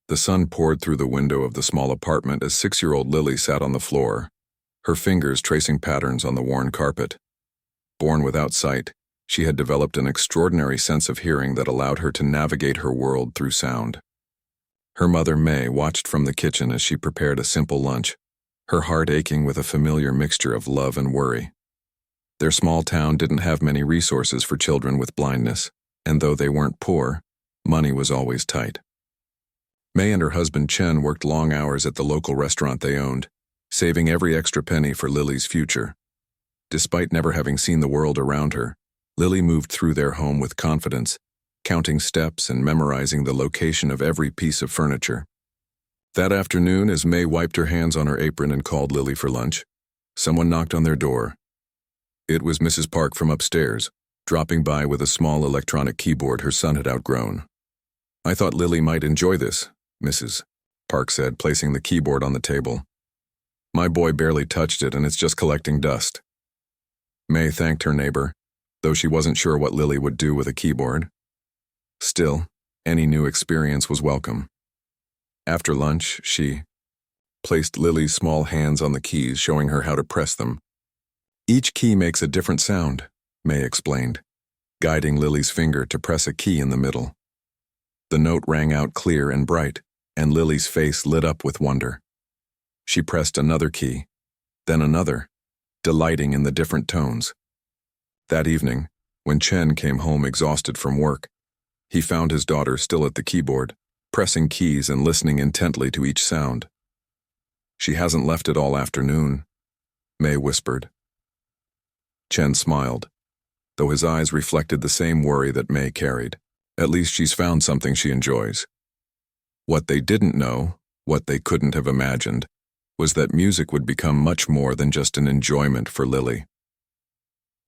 The sun poured through the window of the small apartment as 6-year-old Lily sat on the floor, her fingers tracing patterns on the worn carpet. Born without sight, she had developed an extraordinary sense of hearing that allowed her to navigate her world through sound. Her mother, May, watched from the kitchen as she prepared a simple lunch, her heart aching with a familiar mixture of love and worry. Their small town didn't have many resources for children with blindness, and though they weren't poor, money was always tight. May and her husband Chen worked long hours at the local restaurant they owned, saving every extra penny for Lily's future. Despite never having seen the world around her, Lily moved through their home with confidence, counting steps and memorizing the location of every piece of furniture. That afternoon, as May wiped her hands on her apron and called Lily for lunch, someone knocked on their door. It was Mrs. Park from upstairs, dropping by with a small electronic keyboard her son had outgrown. "I thought Lily might enjoy this," Mrs. Park said, placing the keyboard on the table. "My boy barely touched it and it's just collecting dust." May thanked her neighbor, though she wasn't sure what Lily would do with a keyboard. Still, any new experience was welcome. After lunch, she placed Lily's small hands on the keys, showing her how to press them. "Each key makes a different sound," May explained, guiding Lily's finger to press a key in the middle. The note rang out clear and bright, and Lily's face lit up with wonder. She pressed another key, then another, delighting in the different tones. That evening, when Chen came home exhausted from work, he found his daughter still at the keyboard, pressing keys and listening intently to each sound. "She hasn't left it all afternoon," May whispered. Chen smiled, though his eyes reflected the same worry that May carried. At least she's found something she enjoys. What they didn't know, what they couldn't have imagined, was that music would become much more than just an enjoyment for Lily.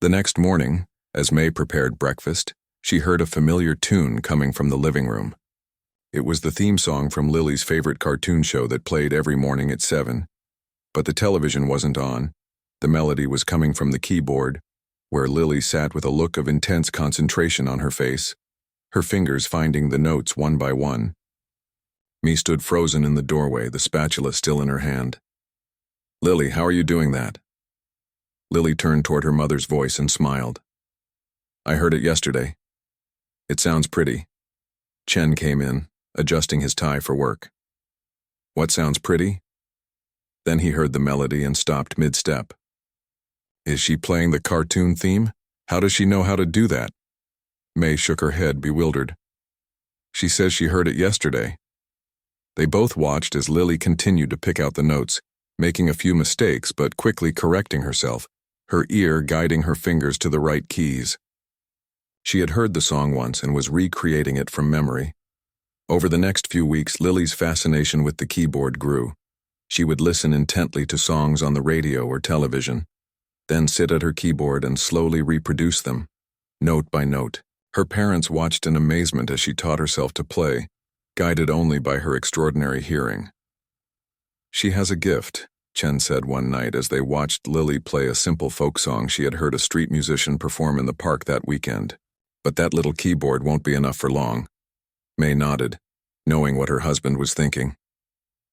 The next morning, as May prepared breakfast, she heard a familiar tune coming from the living room. It was the theme song from Lily's favorite cartoon show that played every morning at 7. But the television wasn't on. The melody was coming from the keyboard, where Lily sat with a look of intense concentration on her face, her fingers finding the notes one by one. May stood frozen in the doorway, the spatula still in her hand. "Lily, how are you doing that?" Lily turned toward her mother's voice and smiled. "I heard it yesterday. It sounds pretty." Chen came in, adjusting his tie for work. "What sounds pretty?" Then he heard the melody and stopped mid-step. "Is she playing the cartoon theme? How does she know how to do that?" May shook her head, bewildered. "She says she heard it yesterday." They both watched as Lily continued to pick out the notes, making a few mistakes but quickly correcting herself, her ear guiding her fingers to the right keys. She had heard the song once and was recreating it from memory. Over the next few weeks, Lily's fascination with the keyboard grew. She would listen intently to songs on the radio or television, then sit at her keyboard and slowly reproduce them, note by note. Her parents watched in amazement as she taught herself to play, guided only by her extraordinary hearing. "She has a gift," Chen said one night as they watched Lily play a simple folk song she had heard a street musician perform in the park that weekend. "But that little keyboard won't be enough for long." May nodded, knowing what her husband was thinking.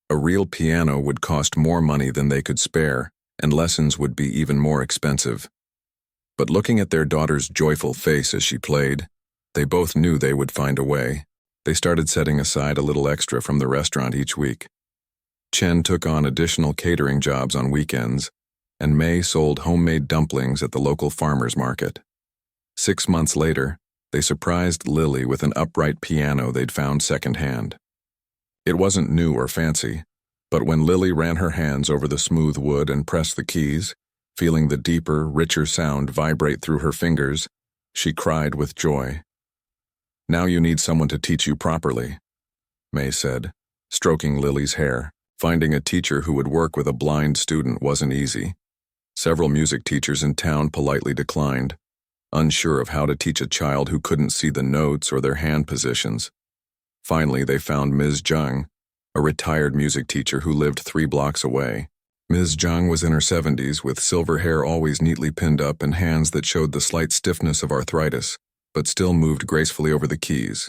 A real piano would cost more money than they could spare, and lessons would be even more expensive. But looking at their daughter's joyful face as she played, they both knew they would find a way. They started setting aside a little extra from the restaurant each week. Chen took on additional catering jobs on weekends, and May sold homemade dumplings at the local farmer's market. 6 months later, they surprised Lily with an upright piano they'd found secondhand. It wasn't new or fancy, but when Lily ran her hands over the smooth wood and pressed the keys, feeling the deeper, richer sound vibrate through her fingers, she cried with joy. "Now you need someone to teach you properly," May said, stroking Lily's hair. Finding a teacher who would work with a blind student wasn't easy. Several music teachers in town politely declined, unsure of how to teach a child who couldn't see the notes or their hand positions. Finally, they found Ms. Zhang, a retired music teacher who lived 3 blocks away. Ms. Zhang was in her 70s, with silver hair always neatly pinned up and hands that showed the slight stiffness of arthritis, but still moved gracefully over the keys.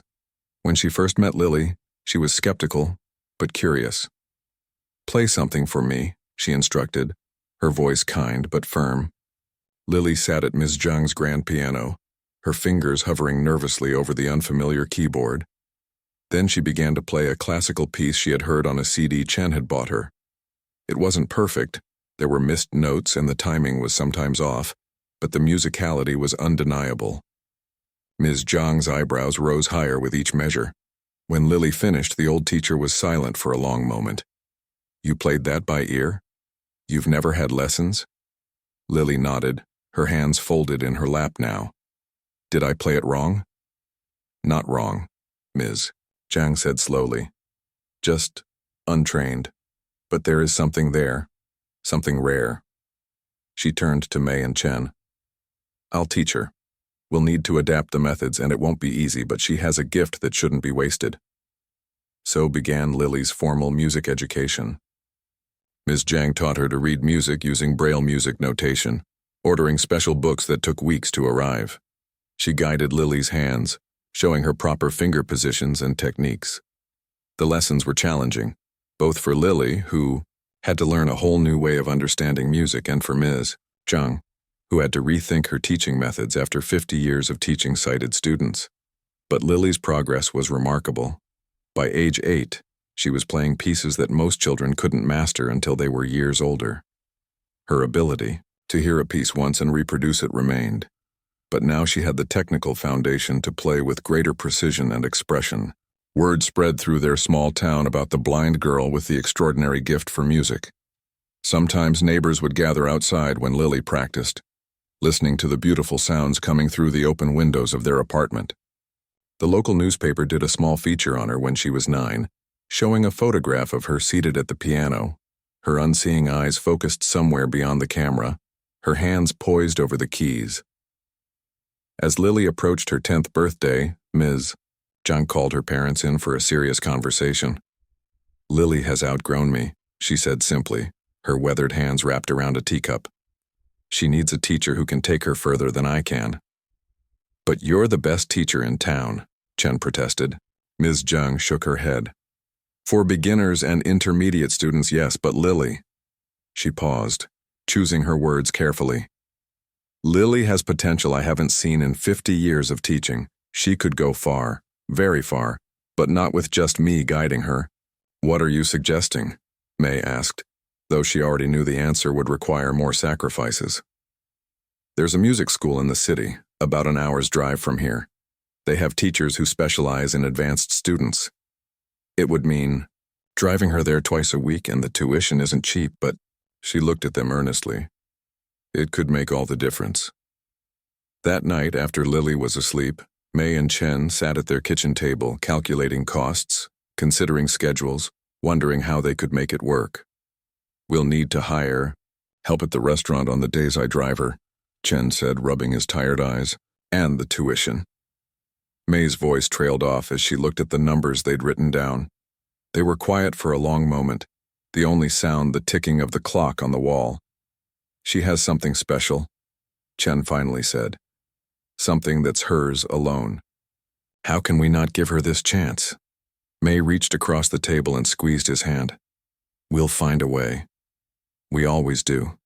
When she first met Lily, she was skeptical, but curious. "Play something for me," she instructed, her voice kind but firm. Lily sat at Ms. Zhang's grand piano, her fingers hovering nervously over the unfamiliar keyboard. Then she began to play a classical piece she had heard on a CD Chen had bought her. It wasn't perfect, there were missed notes and the timing was sometimes off, but the musicality was undeniable. Ms. Zhang's eyebrows rose higher with each measure. When Lily finished, the old teacher was silent for a long moment. "You played that by ear? You've never had lessons?" Lily nodded, her hands folded in her lap now. "Did I play it wrong?" "Not wrong," Ms. Zhang said slowly. "Just untrained. But there is something there, something rare." She turned to May and Chen. "I'll teach her. We'll need to adapt the methods and it won't be easy, but she has a gift that shouldn't be wasted." So began Lily's formal music education. Ms. Zhang taught her to read music using Braille music notation, ordering special books that took weeks to arrive. She guided Lily's hands, showing her proper finger positions and techniques. The lessons were challenging, both for Lily, who had to learn a whole new way of understanding music, and for Ms. Zhang, who had to rethink her teaching methods after 50 years of teaching sighted students. But Lily's progress was remarkable. By age 8, she was playing pieces that most children couldn't master until they were years older. Her ability to hear a piece once and reproduce it remained, but now she had the technical foundation to play with greater precision and expression. Word spread through their small town about the blind girl with the extraordinary gift for music. Sometimes neighbors would gather outside when Lily practiced, listening to the beautiful sounds coming through the open windows of their apartment. The local newspaper did a small feature on her when she was 9, showing a photograph of her seated at the piano, her unseeing eyes focused somewhere beyond the camera, her hands poised over the keys. As Lily approached her 10th birthday, Ms. Zhang called her parents in for a serious conversation. "Lily has outgrown me," she said simply, her weathered hands wrapped around a teacup. "She needs a teacher who can take her further than I can." "But you're the best teacher in town," Chen protested. Ms. Zhang shook her head. "For beginners and intermediate students, yes, but Lily..." She paused, choosing her words carefully. "Lily has potential I haven't seen in 50 years of teaching. She could go far, very far, but not with just me guiding her." "What are you suggesting?" May asked, though she already knew the answer would require more sacrifices. "There's a music school in the city, about an hour's drive from here. They have teachers who specialize in advanced students. It would mean driving her there twice a week, and the tuition isn't cheap, but..." She looked at them earnestly. "It could make all the difference." That night, after Lily was asleep, May and Chen sat at their kitchen table, calculating costs, considering schedules, wondering how they could make it work. "We'll need to hire help at the restaurant on the days I drive her," Chen said, rubbing his tired eyes, "and the tuition." May's voice trailed off as she looked at the numbers they'd written down. They were quiet for a long moment, the only sound the ticking of the clock on the wall. "She has something special," Chen finally said. "Something that's hers alone. How can we not give her this chance?" May reached across the table and squeezed his hand. "We'll find a way. We always do."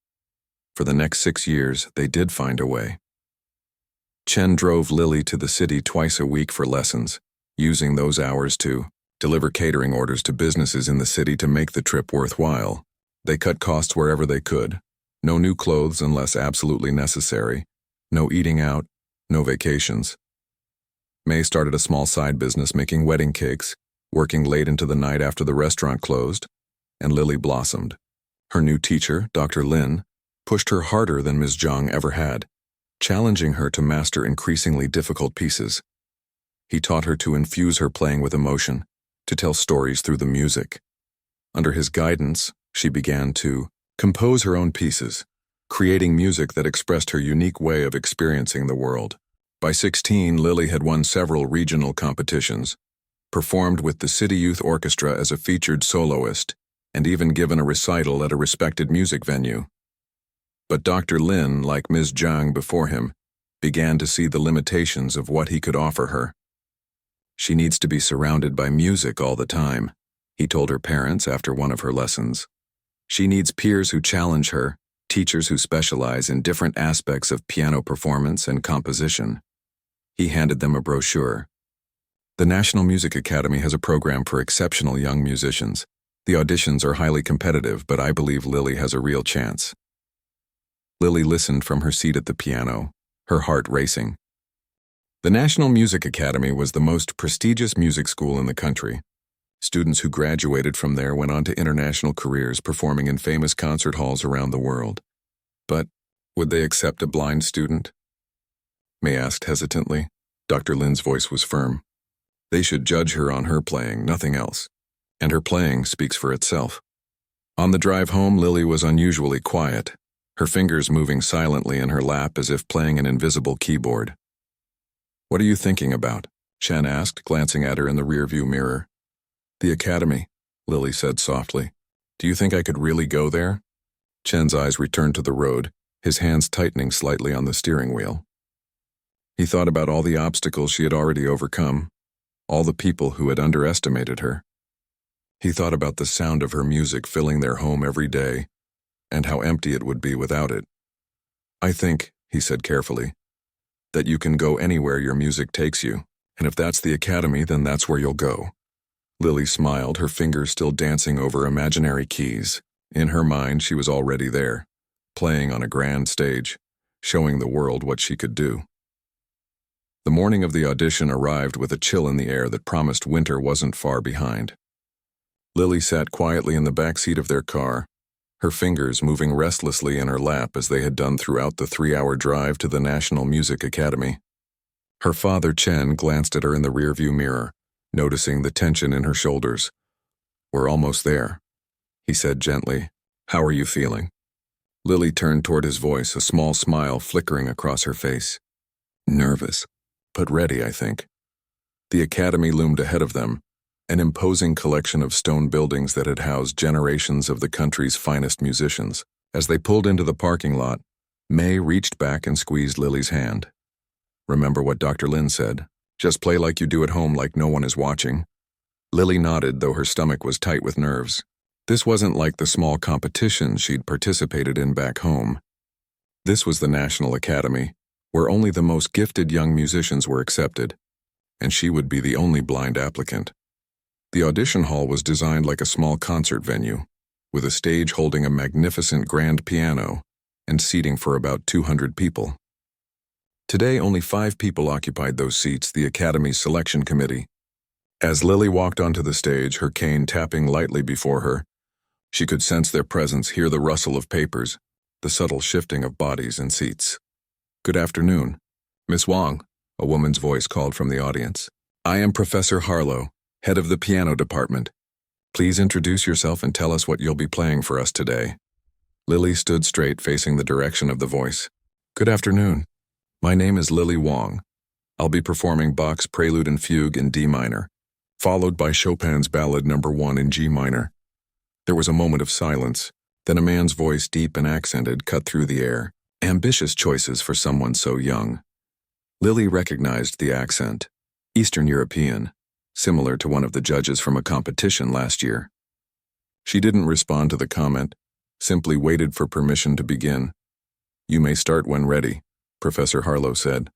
For the next 6 years, they did find a way. Chen drove Lily to the city twice a week for lessons, using those hours to deliver catering orders to businesses in the city to make the trip worthwhile. They cut costs wherever they could. No new clothes unless absolutely necessary. No eating out, no vacations. May started a small side business making wedding cakes, working late into the night after the restaurant closed, and Lily blossomed. Her new teacher, Dr. Lin, pushed her harder than Ms. Zhang ever had, challenging her to master increasingly difficult pieces. He taught her to infuse her playing with emotion, to tell stories through the music. Under his guidance, she began to compose her own pieces, creating music that expressed her unique way of experiencing the world. By 16, Lily had won several regional competitions, performed with the City Youth Orchestra as a featured soloist, and even given a recital at a respected music venue. But Dr. Lin, like Ms. Zhang before him, began to see the limitations of what he could offer her. "She needs to be surrounded by music all the time," he told her parents after one of her lessons. She needs peers who challenge her, teachers who specialize in different aspects of piano performance and composition. He handed them a brochure. The National Music Academy has a program for exceptional young musicians. The auditions are highly competitive, but I believe Lily has a real chance. Lily listened from her seat at the piano, her heart racing. The National Music Academy was the most prestigious music school in the country. Students who graduated from there went on to international careers performing in famous concert halls around the world. But would they accept a blind student? May asked hesitantly. Dr. Lin's voice was firm. They should judge her on her playing, nothing else. And her playing speaks for itself. On the drive home, Lily was unusually quiet, her fingers moving silently in her lap as if playing an invisible keyboard. "What are you thinking about?" Chen asked, glancing at her in the rearview mirror. "The academy," Lily said softly. "Do you think I could really go there?" Chen's eyes returned to the road, his hands tightening slightly on the steering wheel. He thought about all the obstacles she had already overcome, all the people who had underestimated her. He thought about the sound of her music filling their home every day, and how empty it would be without it. "I think," he said carefully, "that you can go anywhere your music takes you, and if that's the academy, then that's where you'll go." Lily smiled, her fingers still dancing over imaginary keys. In her mind, she was already there, playing on a grand stage, showing the world what she could do. The morning of the audition arrived with a chill in the air that promised winter wasn't far behind. Lily sat quietly in the back seat of their car, her fingers moving restlessly in her lap as they had done throughout the 3-hour drive to the National Music Academy. Her father, Chen, glanced at her in the rearview mirror, noticing the tension in her shoulders. "We're almost there," he said gently. "How are you feeling?" Lily turned toward his voice, a small smile flickering across her face. "Nervous, but ready, I think." The academy loomed ahead of them, an imposing collection of stone buildings that had housed generations of the country's finest musicians. As they pulled into the parking lot, May reached back and squeezed Lily's hand. "Remember what Dr. Lin said? Just play like you do at home, like no one is watching." Lily nodded, though her stomach was tight with nerves. This wasn't like the small competitions she'd participated in back home. This was the National Academy, where only the most gifted young musicians were accepted, and she would be the only blind applicant. The audition hall was designed like a small concert venue, with a stage holding a magnificent grand piano and seating for about 200 people. Today, only 5 people occupied those seats, the Academy's selection committee. As Lily walked onto the stage, her cane tapping lightly before her, she could sense their presence, hear the rustle of papers, the subtle shifting of bodies and seats. "Good afternoon, Miss Wang," a woman's voice called from the audience. "I am Professor Harlow, head of the piano department. Please introduce yourself and tell us what you'll be playing for us today." Lily stood straight, facing the direction of the voice. "Good afternoon. My name is Lily Wang. I'll be performing Bach's Prelude and Fugue in D minor, followed by Chopin's Ballad No. 1 in G minor." There was a moment of silence, then a man's voice, deep and accented, cut through the air. Ambitious choices for someone so young. Lily recognized the accent, Eastern European, similar to one of the judges from a competition last year. She didn't respond to the comment, simply waited for permission to begin. "You may start when ready," Professor Harlow said.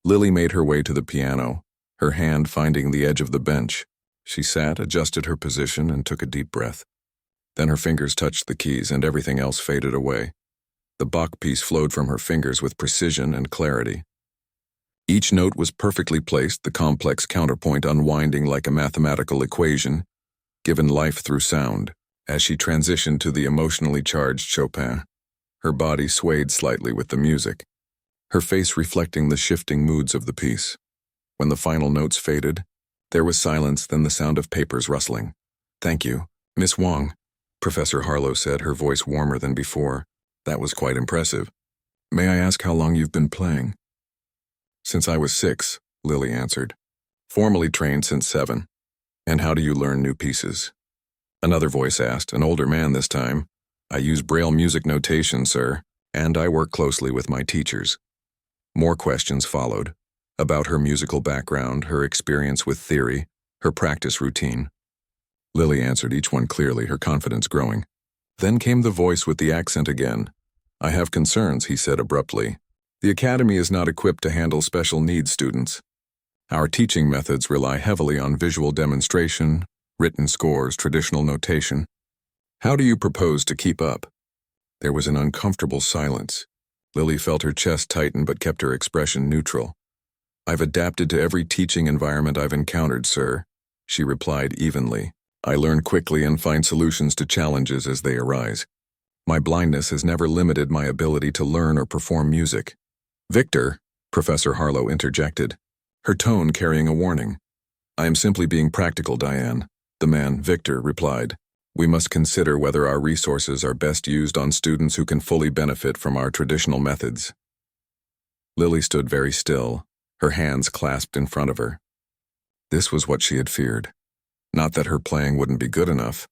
Lily made her way to the piano, her hand finding the edge of the bench. She sat, adjusted her position, and took a deep breath. Then her fingers touched the keys and everything else faded away. The Bach piece flowed from her fingers with precision and clarity. Each note was perfectly placed, the complex counterpoint unwinding like a mathematical equation, given life through sound. As she transitioned to the emotionally charged Chopin, her body swayed slightly with the music, her face reflecting the shifting moods of the piece. When the final notes faded, there was silence, then the sound of papers rustling. "Thank you, Miss Wang," Professor Harlow said, her voice warmer than before. "That was quite impressive. May I ask how long you've been playing?" "Since I was 6, Lily answered. "Formally trained since 7. "And how do you learn new pieces?" Another voice asked, an older man this time. "I use Braille music notation, sir, and I work closely with my teachers." More questions followed, about her musical background, her experience with theory, her practice routine. Lily answered each one clearly, her confidence growing. Then came the voice with the accent again. I have concerns, he said abruptly. The academy is not equipped to handle special needs students. Our teaching methods rely heavily on visual demonstration, written scores, traditional notation. How do you propose to keep up? There was an uncomfortable silence. Lily felt her chest tighten but kept her expression neutral. I've adapted to every teaching environment I've encountered, sir, she replied evenly. I learn quickly and find solutions to challenges as they arise. My blindness has never limited my ability to learn or perform music. Victor, Professor Harlow interjected, her tone carrying a warning. I am simply being practical, Diane, the man, Victor, replied. We must consider whether our resources are best used on students who can fully benefit from our traditional methods. Lily stood very still, her hands clasped in front of her. This was what she had feared. Not that her playing wouldn't be good enough,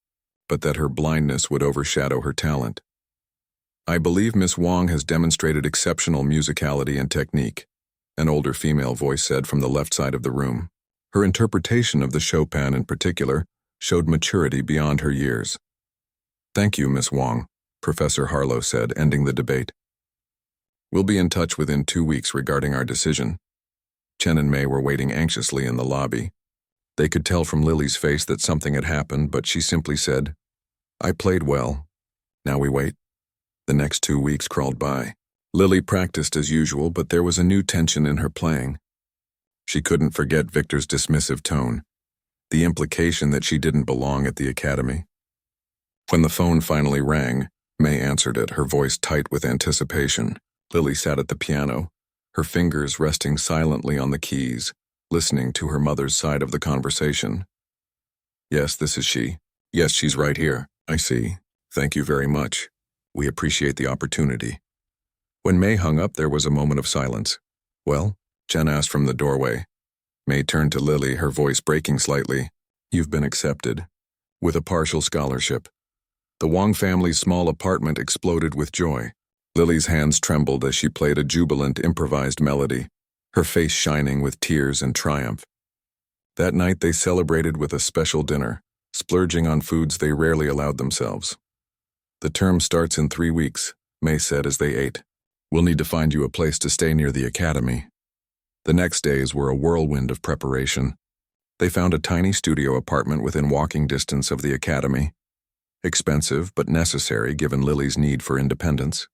but that her blindness would overshadow her talent. I believe Miss Wong has demonstrated exceptional musicality and technique, an older female voice said from the left side of the room. Her interpretation of the Chopin in particular showed maturity beyond her years. Thank you, Miss Wong, Professor Harlow said, ending the debate. We'll be in touch within 2 weeks regarding our decision. Chen and May were waiting anxiously in the lobby. They could tell from Lily's face that something had happened, but she simply said, I played well. Now we wait. The next 2 weeks crawled by. Lily practiced as usual, but there was a new tension in her playing. She couldn't forget Victor's dismissive tone, the implication that she didn't belong at the academy. When the phone finally rang, May answered it, her voice tight with anticipation. Lily sat at the piano, her fingers resting silently on the keys, listening to her mother's side of the conversation. Yes, this is she. Yes, she's right here. I see. Thank you very much. We appreciate the opportunity. When May hung up, there was a moment of silence. Well? Chen asked from the doorway. May turned to Lily, her voice breaking slightly. You've been accepted. With a partial scholarship. The Wong family's small apartment exploded with joy. Lily's hands trembled as she played a jubilant improvised melody, her face shining with tears and triumph. That night they celebrated with a special dinner, splurging on foods they rarely allowed themselves. The term starts in 3 weeks, May said as they ate. We'll need to find you a place to stay near the academy. The next days were a whirlwind of preparation. They found a tiny studio apartment within walking distance of the academy. Expensive but necessary given Lily's need for independence.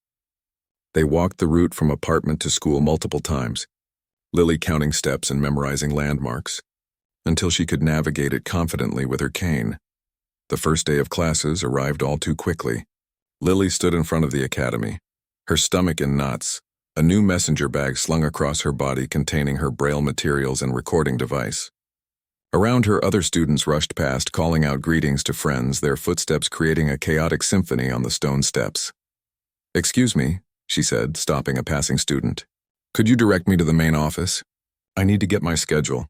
They walked the route from apartment to school multiple times, Lily counting steps and memorizing landmarks, until she could navigate it confidently with her cane. The first day of classes arrived all too quickly. Lily stood in front of the academy, her stomach in knots, a new messenger bag slung across her body containing her braille materials and recording device. Around her, other students rushed past, calling out greetings to friends, their footsteps creating a chaotic symphony on the stone steps. Excuse me, she said, stopping a passing student. Could you direct me to the main office? I need to get my schedule.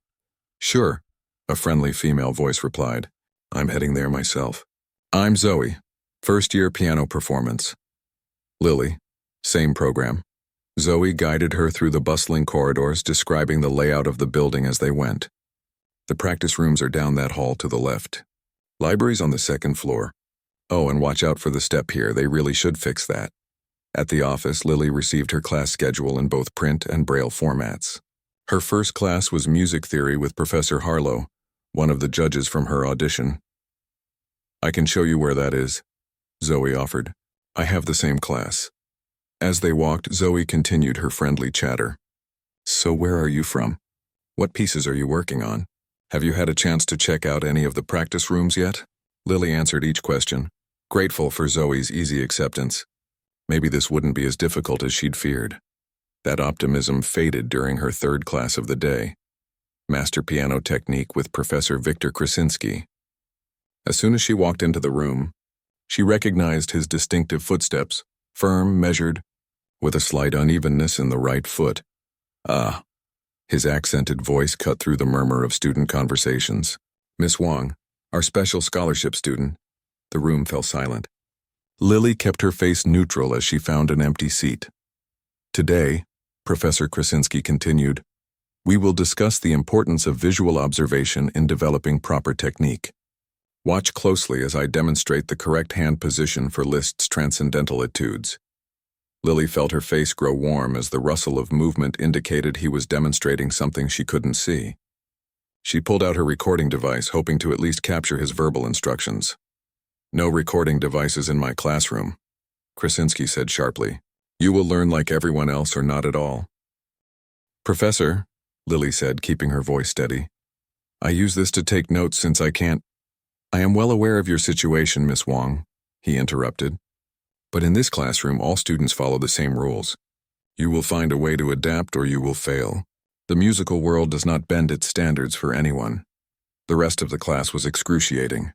Sure, a friendly female voice replied. I'm heading there myself. I'm Zoe, first-year piano performance. Lily, same program. Zoe guided her through the bustling corridors, describing the layout of the building as they went. The practice rooms are down that hall to the left. Library's on the 2nd floor. Oh, and watch out for the step here, they really should fix that. At the office, Lily received her class schedule in both print and braille formats. Her first class was music theory with Professor Harlow, one of the judges from her audition. I can show you where that is, Zoe offered. I have the same class. As they walked, Zoe continued her friendly chatter. So where are you from? What pieces are you working on? Have you had a chance to check out any of the practice rooms yet? Lily answered each question, grateful for Zoe's easy acceptance. Maybe this wouldn't be as difficult as she'd feared. That optimism faded during her 3rd class of the day, Master Piano Technique with Professor Victor Krasinski. As soon as she walked into the room, she recognized his distinctive footsteps, firm, measured, with a slight unevenness in the right foot. Ah, his accented voice cut through the murmur of student conversations. Miss Wong, our special scholarship student. The room fell silent. Lily kept her face neutral as she found an empty seat. Today, Professor Krasinski continued, we will discuss the importance of visual observation in developing proper technique. Watch closely as I demonstrate the correct hand position for Liszt's transcendental etudes. Lily felt her face grow warm as the rustle of movement indicated he was demonstrating something she couldn't see. She pulled out her recording device, hoping to at least capture his verbal instructions. "No recording devices in my classroom," Krasinski said sharply. "You will learn like everyone else or not at all." "Professor," Lily said, keeping her voice steady, "I use this to take notes since I can't—" "I am well aware of your situation, Miss Wong," he interrupted. "But in this classroom, all students follow the same rules. You will find a way to adapt or you will fail. The musical world does not bend its standards for anyone." The rest of the class was excruciating.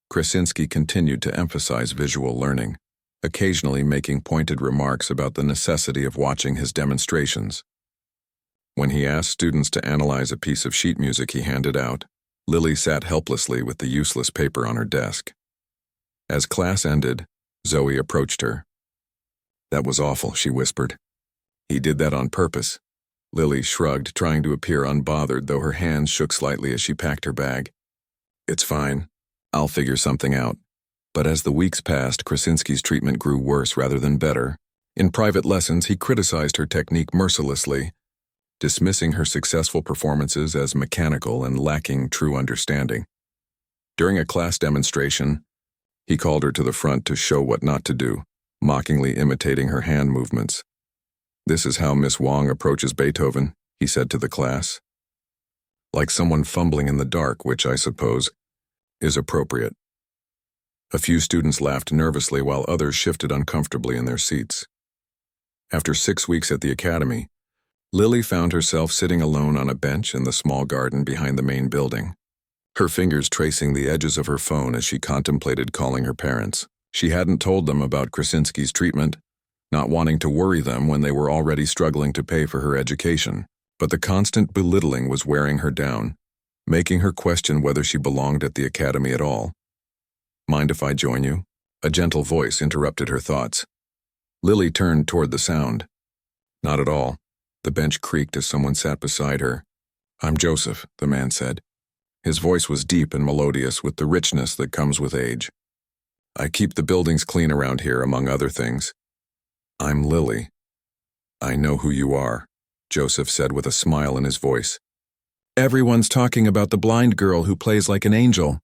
Krasinski continued to emphasize visual learning, occasionally making pointed remarks about the necessity of watching his demonstrations. When he asked students to analyze a piece of sheet music he handed out, Lily sat helplessly with the useless paper on her desk. As class ended, Zoe approached her. "That was awful," she whispered. "He did that on purpose." Lily shrugged, trying to appear unbothered, though her hands shook slightly as she packed her bag. "It's fine. I'll figure something out." But as the weeks passed, Krasinski's treatment grew worse rather than better. In private lessons, he criticized her technique mercilessly, dismissing her successful performances as mechanical and lacking true understanding. During a class demonstration, he called her to the front to show what not to do, mockingly imitating her hand movements. "This is how Miss Wong approaches Beethoven," he said to the class. "Like someone fumbling in the dark, which I suppose is appropriate." A few students laughed nervously while others shifted uncomfortably in their seats. After 6 weeks at the academy, Lily found herself sitting alone on a bench in the small garden behind the main building, her fingers tracing the edges of her phone as she contemplated calling her parents. She hadn't told them about Krasinski's treatment, not wanting to worry them when they were already struggling to pay for her education, but the constant belittling was wearing her down, making her question whether she belonged at the academy at all. "Mind if I join you?" A gentle voice interrupted her thoughts. Lily turned toward the sound. "Not at all." The bench creaked as someone sat beside her. "I'm Joseph," the man said. His voice was deep and melodious with the richness that comes with age. "I keep the buildings clean around here, among other things." "I'm Lily." "I know who you are," Joseph said with a smile in his voice. "Everyone's talking about the blind girl who plays like an angel."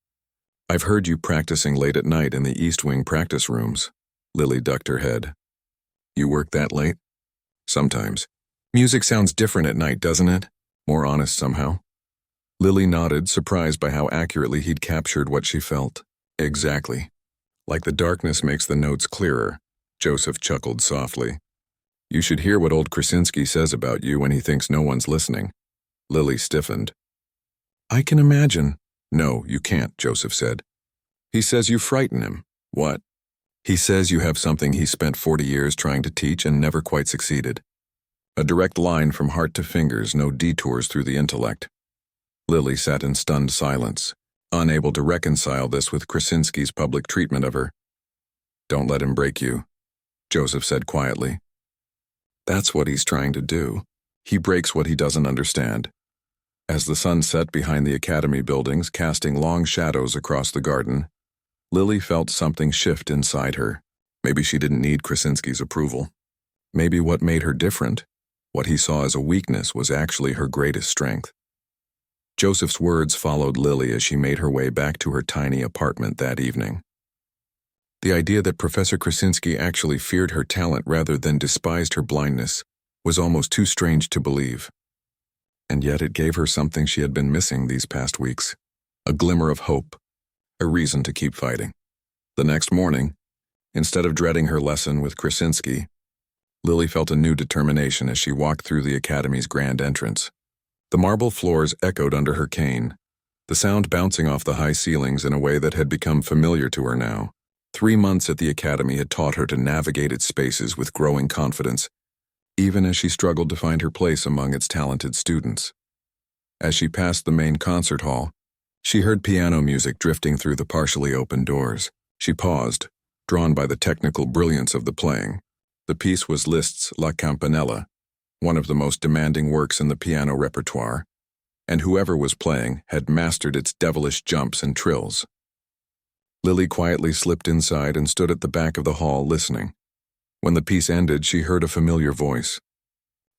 "I've heard you practicing late at night in the East Wing practice rooms." Lily ducked her head. "You work that late?" "Sometimes. Music sounds different at night, doesn't it? More honest somehow." Lily nodded, surprised by how accurately he'd captured what she felt. "Exactly. Like the darkness makes the notes clearer," Joseph chuckled softly. "You should hear what old Krasinski says about you when he thinks no one's listening." Lily stiffened. "I can imagine." "No, you can't," Joseph said. "He says you frighten him." "What?" "He says you have something he spent 40 years trying to teach and never quite succeeded. A direct line from heart to fingers, no detours through the intellect." Lily sat in stunned silence, unable to reconcile this with Krasinski's public treatment of her. "Don't let him break you," Joseph said quietly. "That's what he's trying to do. He breaks what he doesn't understand." As the sun set behind the academy buildings, casting long shadows across the garden, Lily felt something shift inside her. Maybe she didn't need Krasinski's approval. Maybe what made her different, what he saw as a weakness, was actually her greatest strength. Joseph's words followed Lily as she made her way back to her tiny apartment that evening. The idea that Professor Krasinski actually feared her talent rather than despised her blindness was almost too strange to believe. And yet it gave her something she had been missing these past weeks, a glimmer of hope, a reason to keep fighting. The next morning, instead of dreading her lesson with Krasinski, Lily felt a new determination as she walked through the academy's grand entrance. The marble floors echoed under her cane, the sound bouncing off the high ceilings in a way that had become familiar to her now. 3 months at the academy had taught her to navigate its spaces with growing confidence, even as she struggled to find her place among its talented students. As she passed the main concert hall, she heard piano music drifting through the partially open doors. She paused, drawn by the technical brilliance of the playing. The piece was Liszt's La Campanella, one of the most demanding works in the piano repertoire, and whoever was playing had mastered its devilish jumps and trills. Lily quietly slipped inside and stood at the back of the hall listening. When the piece ended, she heard a familiar voice.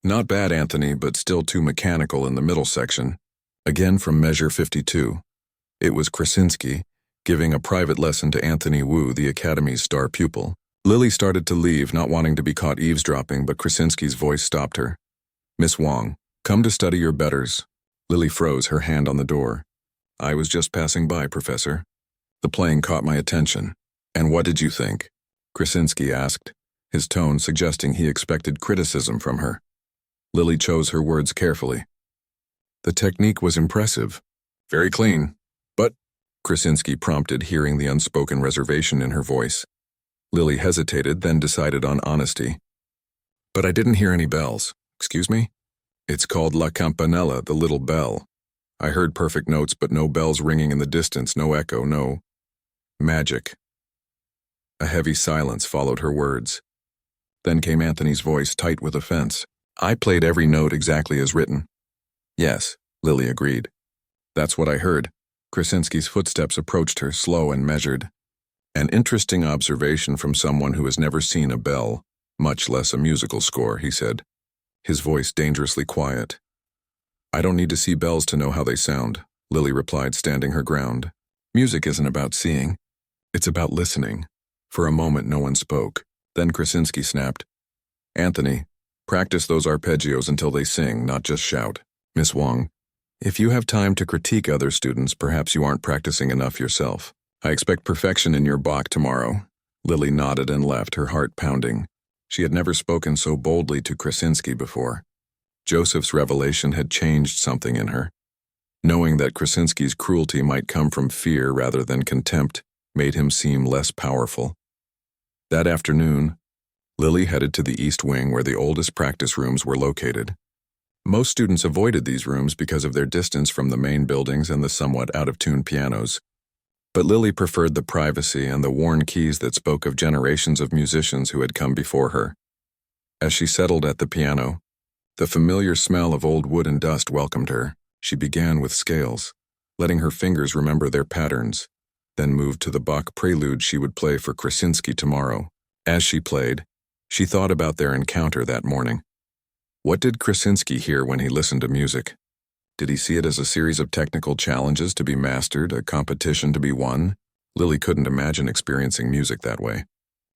Not bad, Anthony, but still too mechanical in the middle section. Again from Measure 52. It was Krasinski, giving a private lesson to Anthony Wu, the Academy's star pupil. Lily started to leave, not wanting to be caught eavesdropping, but Krasinski's voice stopped her. Miss Wong, come to study your betters. Lily froze, her hand on the door. I was just passing by, Professor. The playing caught my attention. And what did you think? Krasinski asked, his tone suggesting he expected criticism from her. Lily chose her words carefully. The technique was impressive. Very clean. But, Krasinski prompted, hearing the unspoken reservation in her voice. Lily hesitated, then decided on honesty. But I didn't hear any bells. Excuse me? It's called La Campanella, the little bell. I heard perfect notes, but no bells ringing in the distance, no echo, no magic. A heavy silence followed her words. Then came Anthony's voice, tight with offense. I played every note exactly as written. Yes, Lily agreed. That's what I heard. Krasinski's footsteps approached her, slow and measured. An interesting observation from someone who has never seen a bell, much less a musical score, he said, his voice dangerously quiet. I don't need to see bells to know how they sound, Lily replied, standing her ground. Music isn't about seeing. It's about listening. For a moment, no one spoke. Then Krasinski snapped. Anthony, practice those arpeggios until they sing, not just shout. Miss Wong, if you have time to critique other students, perhaps you aren't practicing enough yourself. I expect perfection in your Bach tomorrow. Lily nodded and left, her heart pounding. She had never spoken so boldly to Krasinski before. Joseph's revelation had changed something in her. Knowing that Krasinski's cruelty might come from fear rather than contempt made him seem less powerful. That afternoon, Lily headed to the East Wing where the oldest practice rooms were located. Most students avoided these rooms because of their distance from the main buildings and the somewhat out-of-tune pianos. But Lily preferred the privacy and the worn keys that spoke of generations of musicians who had come before her. As she settled at the piano, the familiar smell of old wood and dust welcomed her. She began with scales, letting her fingers remember their patterns, then moved to the Bach prelude she would play for Krasinski tomorrow. As she played, she thought about their encounter that morning. What did Krasinski hear when he listened to music? Did he see it as a series of technical challenges to be mastered, a competition to be won? Lily couldn't imagine experiencing music that way.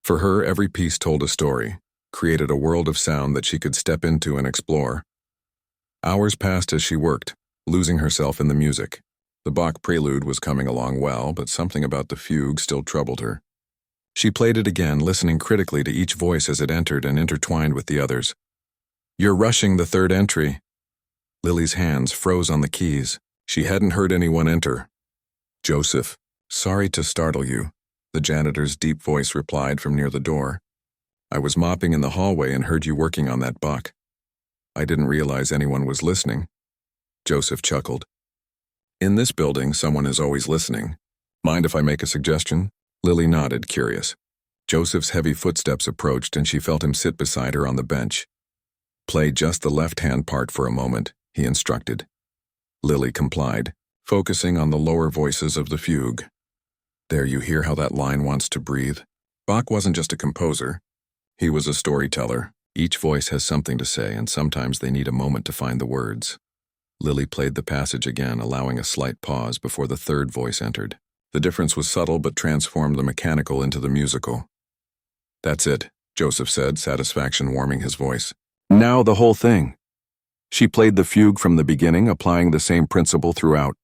For her, every piece told a story, created a world of sound that she could step into and explore. Hours passed as she worked, losing herself in the music. The Bach prelude was coming along well, but something about the fugue still troubled her. She played it again, listening critically to each voice as it entered and intertwined with the others. You're rushing the third entry. Lily's hands froze on the keys. She hadn't heard anyone enter. Joseph, sorry to startle you, the janitor's deep voice replied from near the door. I was mopping in the hallway and heard you working on that Bach. I didn't realize anyone was listening. Joseph chuckled. In this building, someone is always listening. Mind if I make a suggestion? Lily nodded, curious. Joseph's heavy footsteps approached and she felt him sit beside her on the bench. Play just the left-hand part for a moment, he instructed. Lily complied, focusing on the lower voices of the fugue. There you hear how that line wants to breathe. Bach wasn't just a composer. He was a storyteller. Each voice has something to say, and sometimes they need a moment to find the words. Lily played the passage again, allowing a slight pause before the third voice entered. The difference was subtle but transformed the mechanical into the musical. That's it, Joseph said, satisfaction warming his voice. Now the whole thing. She played the fugue from the beginning, applying the same principle throughout.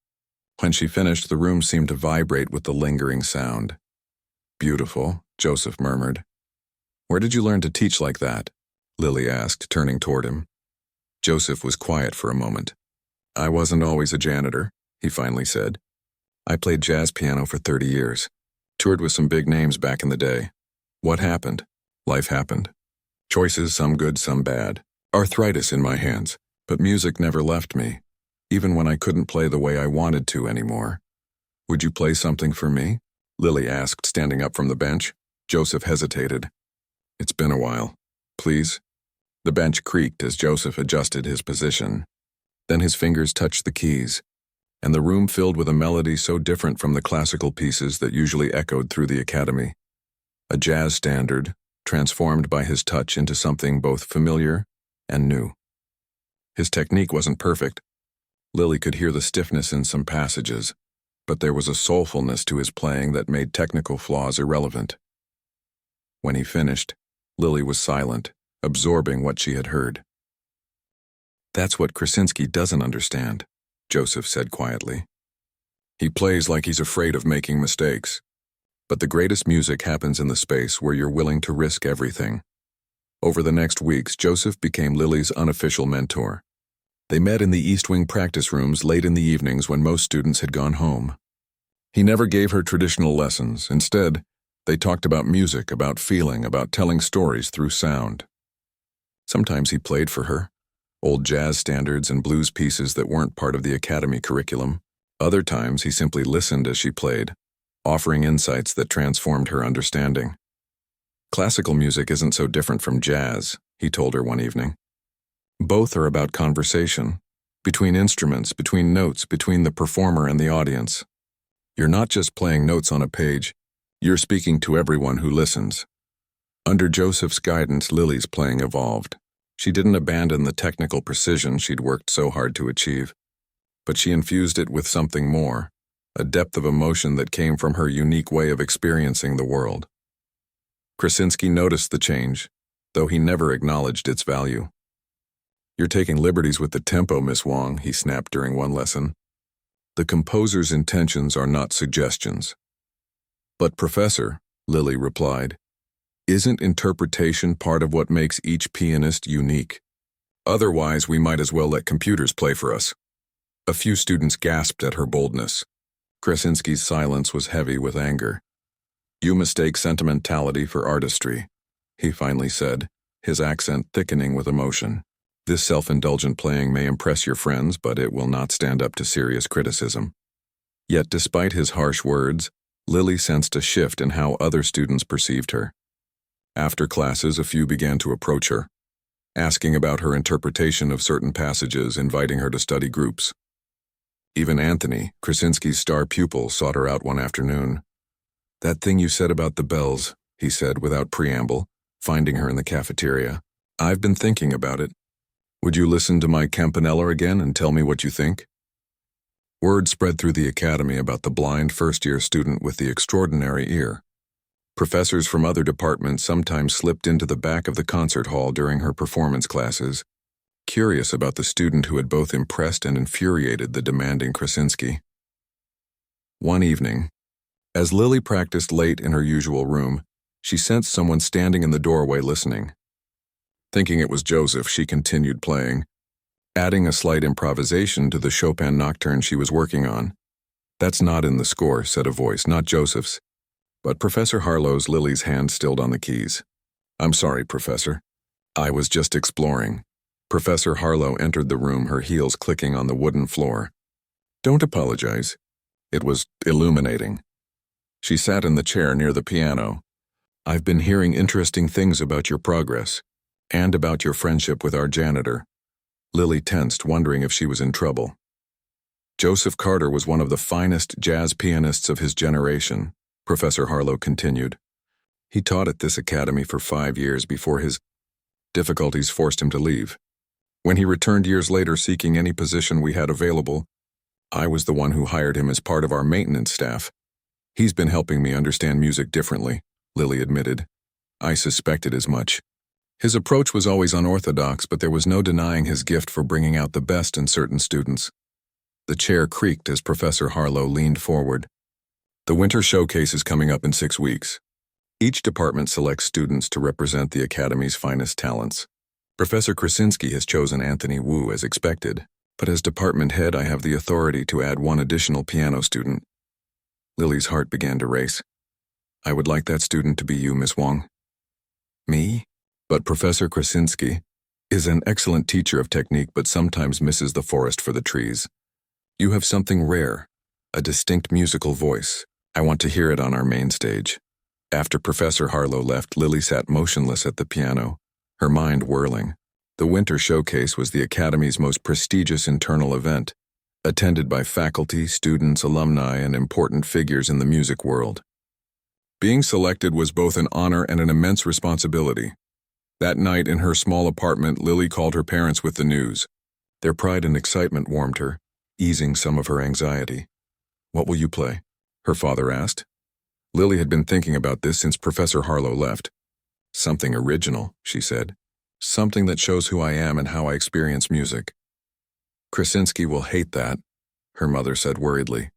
When she finished, the room seemed to vibrate with the lingering sound. Beautiful, Joseph murmured. Where did you learn to teach like that? Lily asked, turning toward him. Joseph was quiet for a moment. I wasn't always a janitor, he finally said. I played jazz piano for 30 years. Toured with some big names back in the day. What happened? Life happened. Choices, some good, some bad. Arthritis in my hands, but music never left me, even when I couldn't play the way I wanted to anymore. Would you play something for me? Lily asked, standing up from the bench. Joseph hesitated. It's been a while. Please? The bench creaked as Joseph adjusted his position. Then his fingers touched the keys. and the room filled with a melody so different from the classical pieces that usually echoed through the academy. A jazz standard, transformed by his touch into something both familiar and new. His technique wasn't perfect. Lily could hear the stiffness in some passages, but there was a soulfulness to his playing that made technical flaws irrelevant. When he finished, Lily was silent, absorbing what she had heard. "That's what Krasinski doesn't understand," Joseph said quietly. "He plays like he's afraid of making mistakes. But the greatest music happens in the space where you're willing to risk everything." Over the next weeks, Joseph became Lily's unofficial mentor. They met in the East Wing practice rooms late in the evenings when most students had gone home. He never gave her traditional lessons. Instead, they talked about music, about feeling, about telling stories through sound. Sometimes he played for her, old jazz standards and blues pieces that weren't part of the academy curriculum. Other times, he simply listened as she played, offering insights that transformed her understanding. "Classical music isn't so different from jazz," he told her one evening. "Both are about conversation, between instruments, between notes, between the performer and the audience. You're not just playing notes on a page, you're speaking to everyone who listens." Under Joseph's guidance, Lily's playing evolved. She didn't abandon the technical precision she'd worked so hard to achieve, but she infused it with something more, a depth of emotion that came from her unique way of experiencing the world. Krasinski noticed the change, though he never acknowledged its value. "You're taking liberties with the tempo, Miss Wong," he snapped during one lesson. "The composer's intentions are not suggestions." "But Professor," Lily replied, "isn't interpretation part of what makes each pianist unique? Otherwise, we might as well let computers play for us." A few students gasped at her boldness. Krasinski's silence was heavy with anger. "You mistake sentimentality for artistry," he finally said, his accent thickening with emotion. "This self-indulgent playing may impress your friends, but it will not stand up to serious criticism." Yet despite his harsh words, Lily sensed a shift in how other students perceived her. After classes, a few began to approach her, asking about her interpretation of certain passages, inviting her to study groups. Even Anthony, Krasinski's star pupil, sought her out one afternoon. "That thing you said about the bells," he said without preamble, finding her in the cafeteria. "I've been thinking about it. Would you listen to my campanella again and tell me what you think?" Word spread through the academy about the blind first-year student with the extraordinary ear. Professors from other departments sometimes slipped into the back of the concert hall during her performance classes, curious about the student who had both impressed and infuriated the demanding Krasinski. One evening, as Lily practiced late in her usual room, she sensed someone standing in the doorway listening. Thinking it was Joseph, she continued playing, adding a slight improvisation to the Chopin nocturne she was working on. "That's not in the score," said a voice, "not Joseph's." But Professor Harlow's, Lily's hand stilled on the keys. "I'm sorry, Professor. I was just exploring." Professor Harlow entered the room, her heels clicking on the wooden floor. "Don't apologize." It was illuminating. She sat in the chair near the piano. "I've been hearing interesting things about your progress, and about your friendship with our janitor." Lily tensed, wondering if she was in trouble. "Joseph Carter was one of the finest jazz pianists of his generation," Professor Harlow continued. "He taught at this academy for 5 years before his difficulties forced him to leave. When he returned years later seeking any position we had available, I was the one who hired him as part of our maintenance staff. He's been helping me understand music differently," Lily admitted. "I suspected as much. His approach was always unorthodox, but there was no denying his gift for bringing out the best in certain students." The chair creaked as Professor Harlow leaned forward. "The winter showcase is coming up in 6 weeks. Each department selects students to represent the academy's finest talents. Professor Krasinski has chosen Anthony Wu as expected, but as department head I have the authority to add one additional piano student." Lily's heart began to race. "I would like that student to be you, Miss Wong." "Me?" "But Professor Krasinski is an excellent teacher of technique but sometimes misses the forest for the trees. You have something rare, a distinct musical voice. I want to hear it on our main stage." After Professor Harlow left, Lily sat motionless at the piano, her mind whirling. The winter showcase was the academy's most prestigious internal event, attended by faculty, students, alumni, and important figures in the music world. Being selected was both an honor and an immense responsibility. That night in her small apartment, Lily called her parents with the news. Their pride and excitement warmed her, easing some of her anxiety. "What will you play?" her father asked. Lily had been thinking about this since Professor Harlow left. "Something original," she said. "Something that shows who I am and how I experience music." "Krasinski will hate that," her mother said worriedly.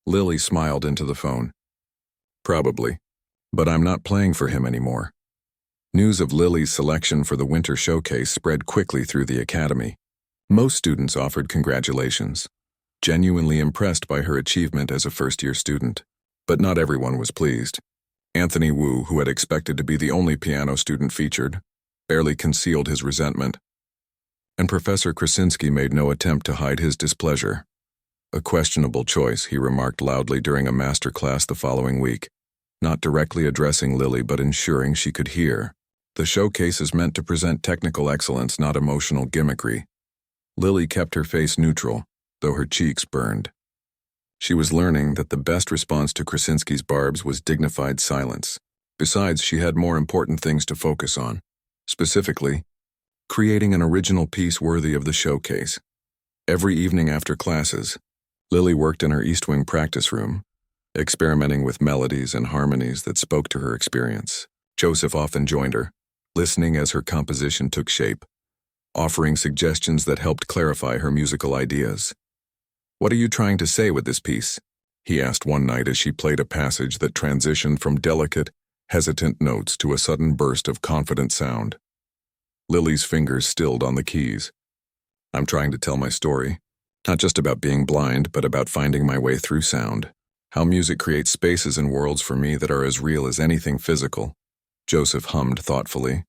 Lily smiled into the phone. "Probably, but I'm not playing for him anymore." News of Lily's selection for the winter showcase spread quickly through the academy. Most students offered congratulations, genuinely impressed by her achievement as a first-year student. But not everyone was pleased. Anthony Wu, who had expected to be the only piano student featured, barely concealed his resentment. And Professor Krasinski made no attempt to hide his displeasure. "A questionable choice," he remarked loudly during a master class the following week, not directly addressing Lily but ensuring she could hear. The showcase is meant to present technical excellence, not emotional gimmickry. Lily kept her face neutral, though her cheeks burned. She was learning that the best response to Krasinski's barbs was dignified silence. Besides, she had more important things to focus on. Specifically, creating an original piece worthy of the showcase. Every evening after classes, Lily worked in her East Wing practice room, experimenting with melodies and harmonies that spoke to her experience. Joseph often joined her, listening as her composition took shape, offering suggestions that helped clarify her musical ideas. "What are you trying to say with this piece?" he asked one night as she played a passage that transitioned from delicate, hesitant notes to a sudden burst of confident sound. Lily's fingers stilled on the keys. "I'm trying to tell my story, not just about being blind, but about finding my way through sound. How music creates spaces and worlds for me that are as real as anything physical." Joseph hummed thoughtfully.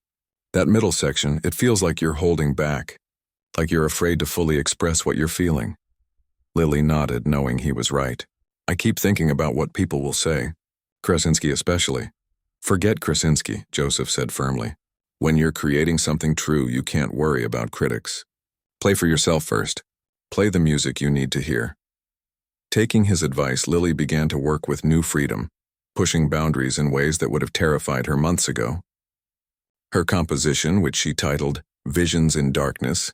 "That middle section, it feels like you're holding back, like you're afraid to fully express what you're feeling." Lily nodded, knowing he was right. "I keep thinking about what people will say, Krasinski especially." "Forget Krasinski," Joseph said firmly. "When you're creating something true, you can't worry about critics. Play for yourself first. Play the music you need to hear." Taking his advice, Lily began to work with new freedom, pushing boundaries in ways that would have terrified her months ago. Her composition, which she titled Visions in Darkness,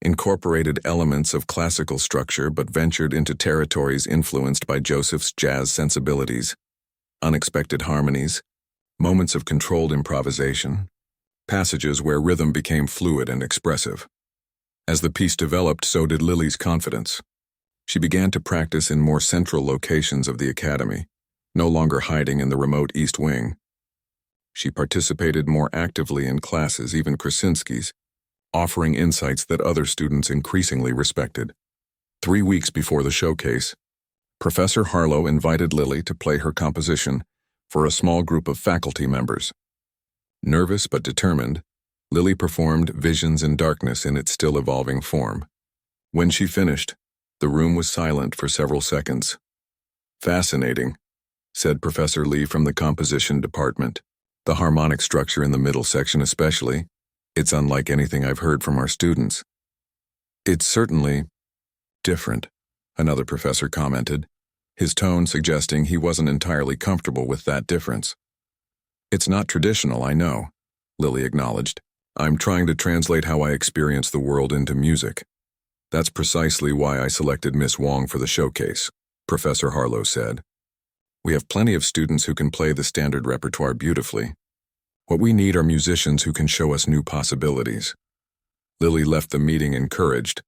incorporated elements of classical structure but ventured into territories influenced by Joseph's jazz sensibilities, unexpected harmonies, moments of controlled improvisation, passages where rhythm became fluid and expressive. As the piece developed, so did Lily's confidence. She began to practice in more central locations of the academy, no longer hiding in the remote East Wing. She participated more actively in classes, even Krasinski's, offering insights that other students increasingly respected. 3 weeks before the showcase, Professor Harlow invited Lily to play her composition for a small group of faculty members. Nervous but determined, Lily performed Visions in Darkness in its still evolving form. When she finished, the room was silent for several seconds. "Fascinating," said Professor Lee from the composition department. "The harmonic structure in the middle section especially. It's unlike anything I've heard from our students." "It's certainly different," another professor commented, his tone suggesting he wasn't entirely comfortable with that difference. "It's not traditional, I know," Lily acknowledged. "I'm trying to translate how I experience the world into music. That's precisely why I selected Miss Wong for the showcase," Professor Harlow said. "We have plenty of students who can play the standard repertoire beautifully. What we need are musicians who can show us new possibilities." Lily left the meeting encouraged,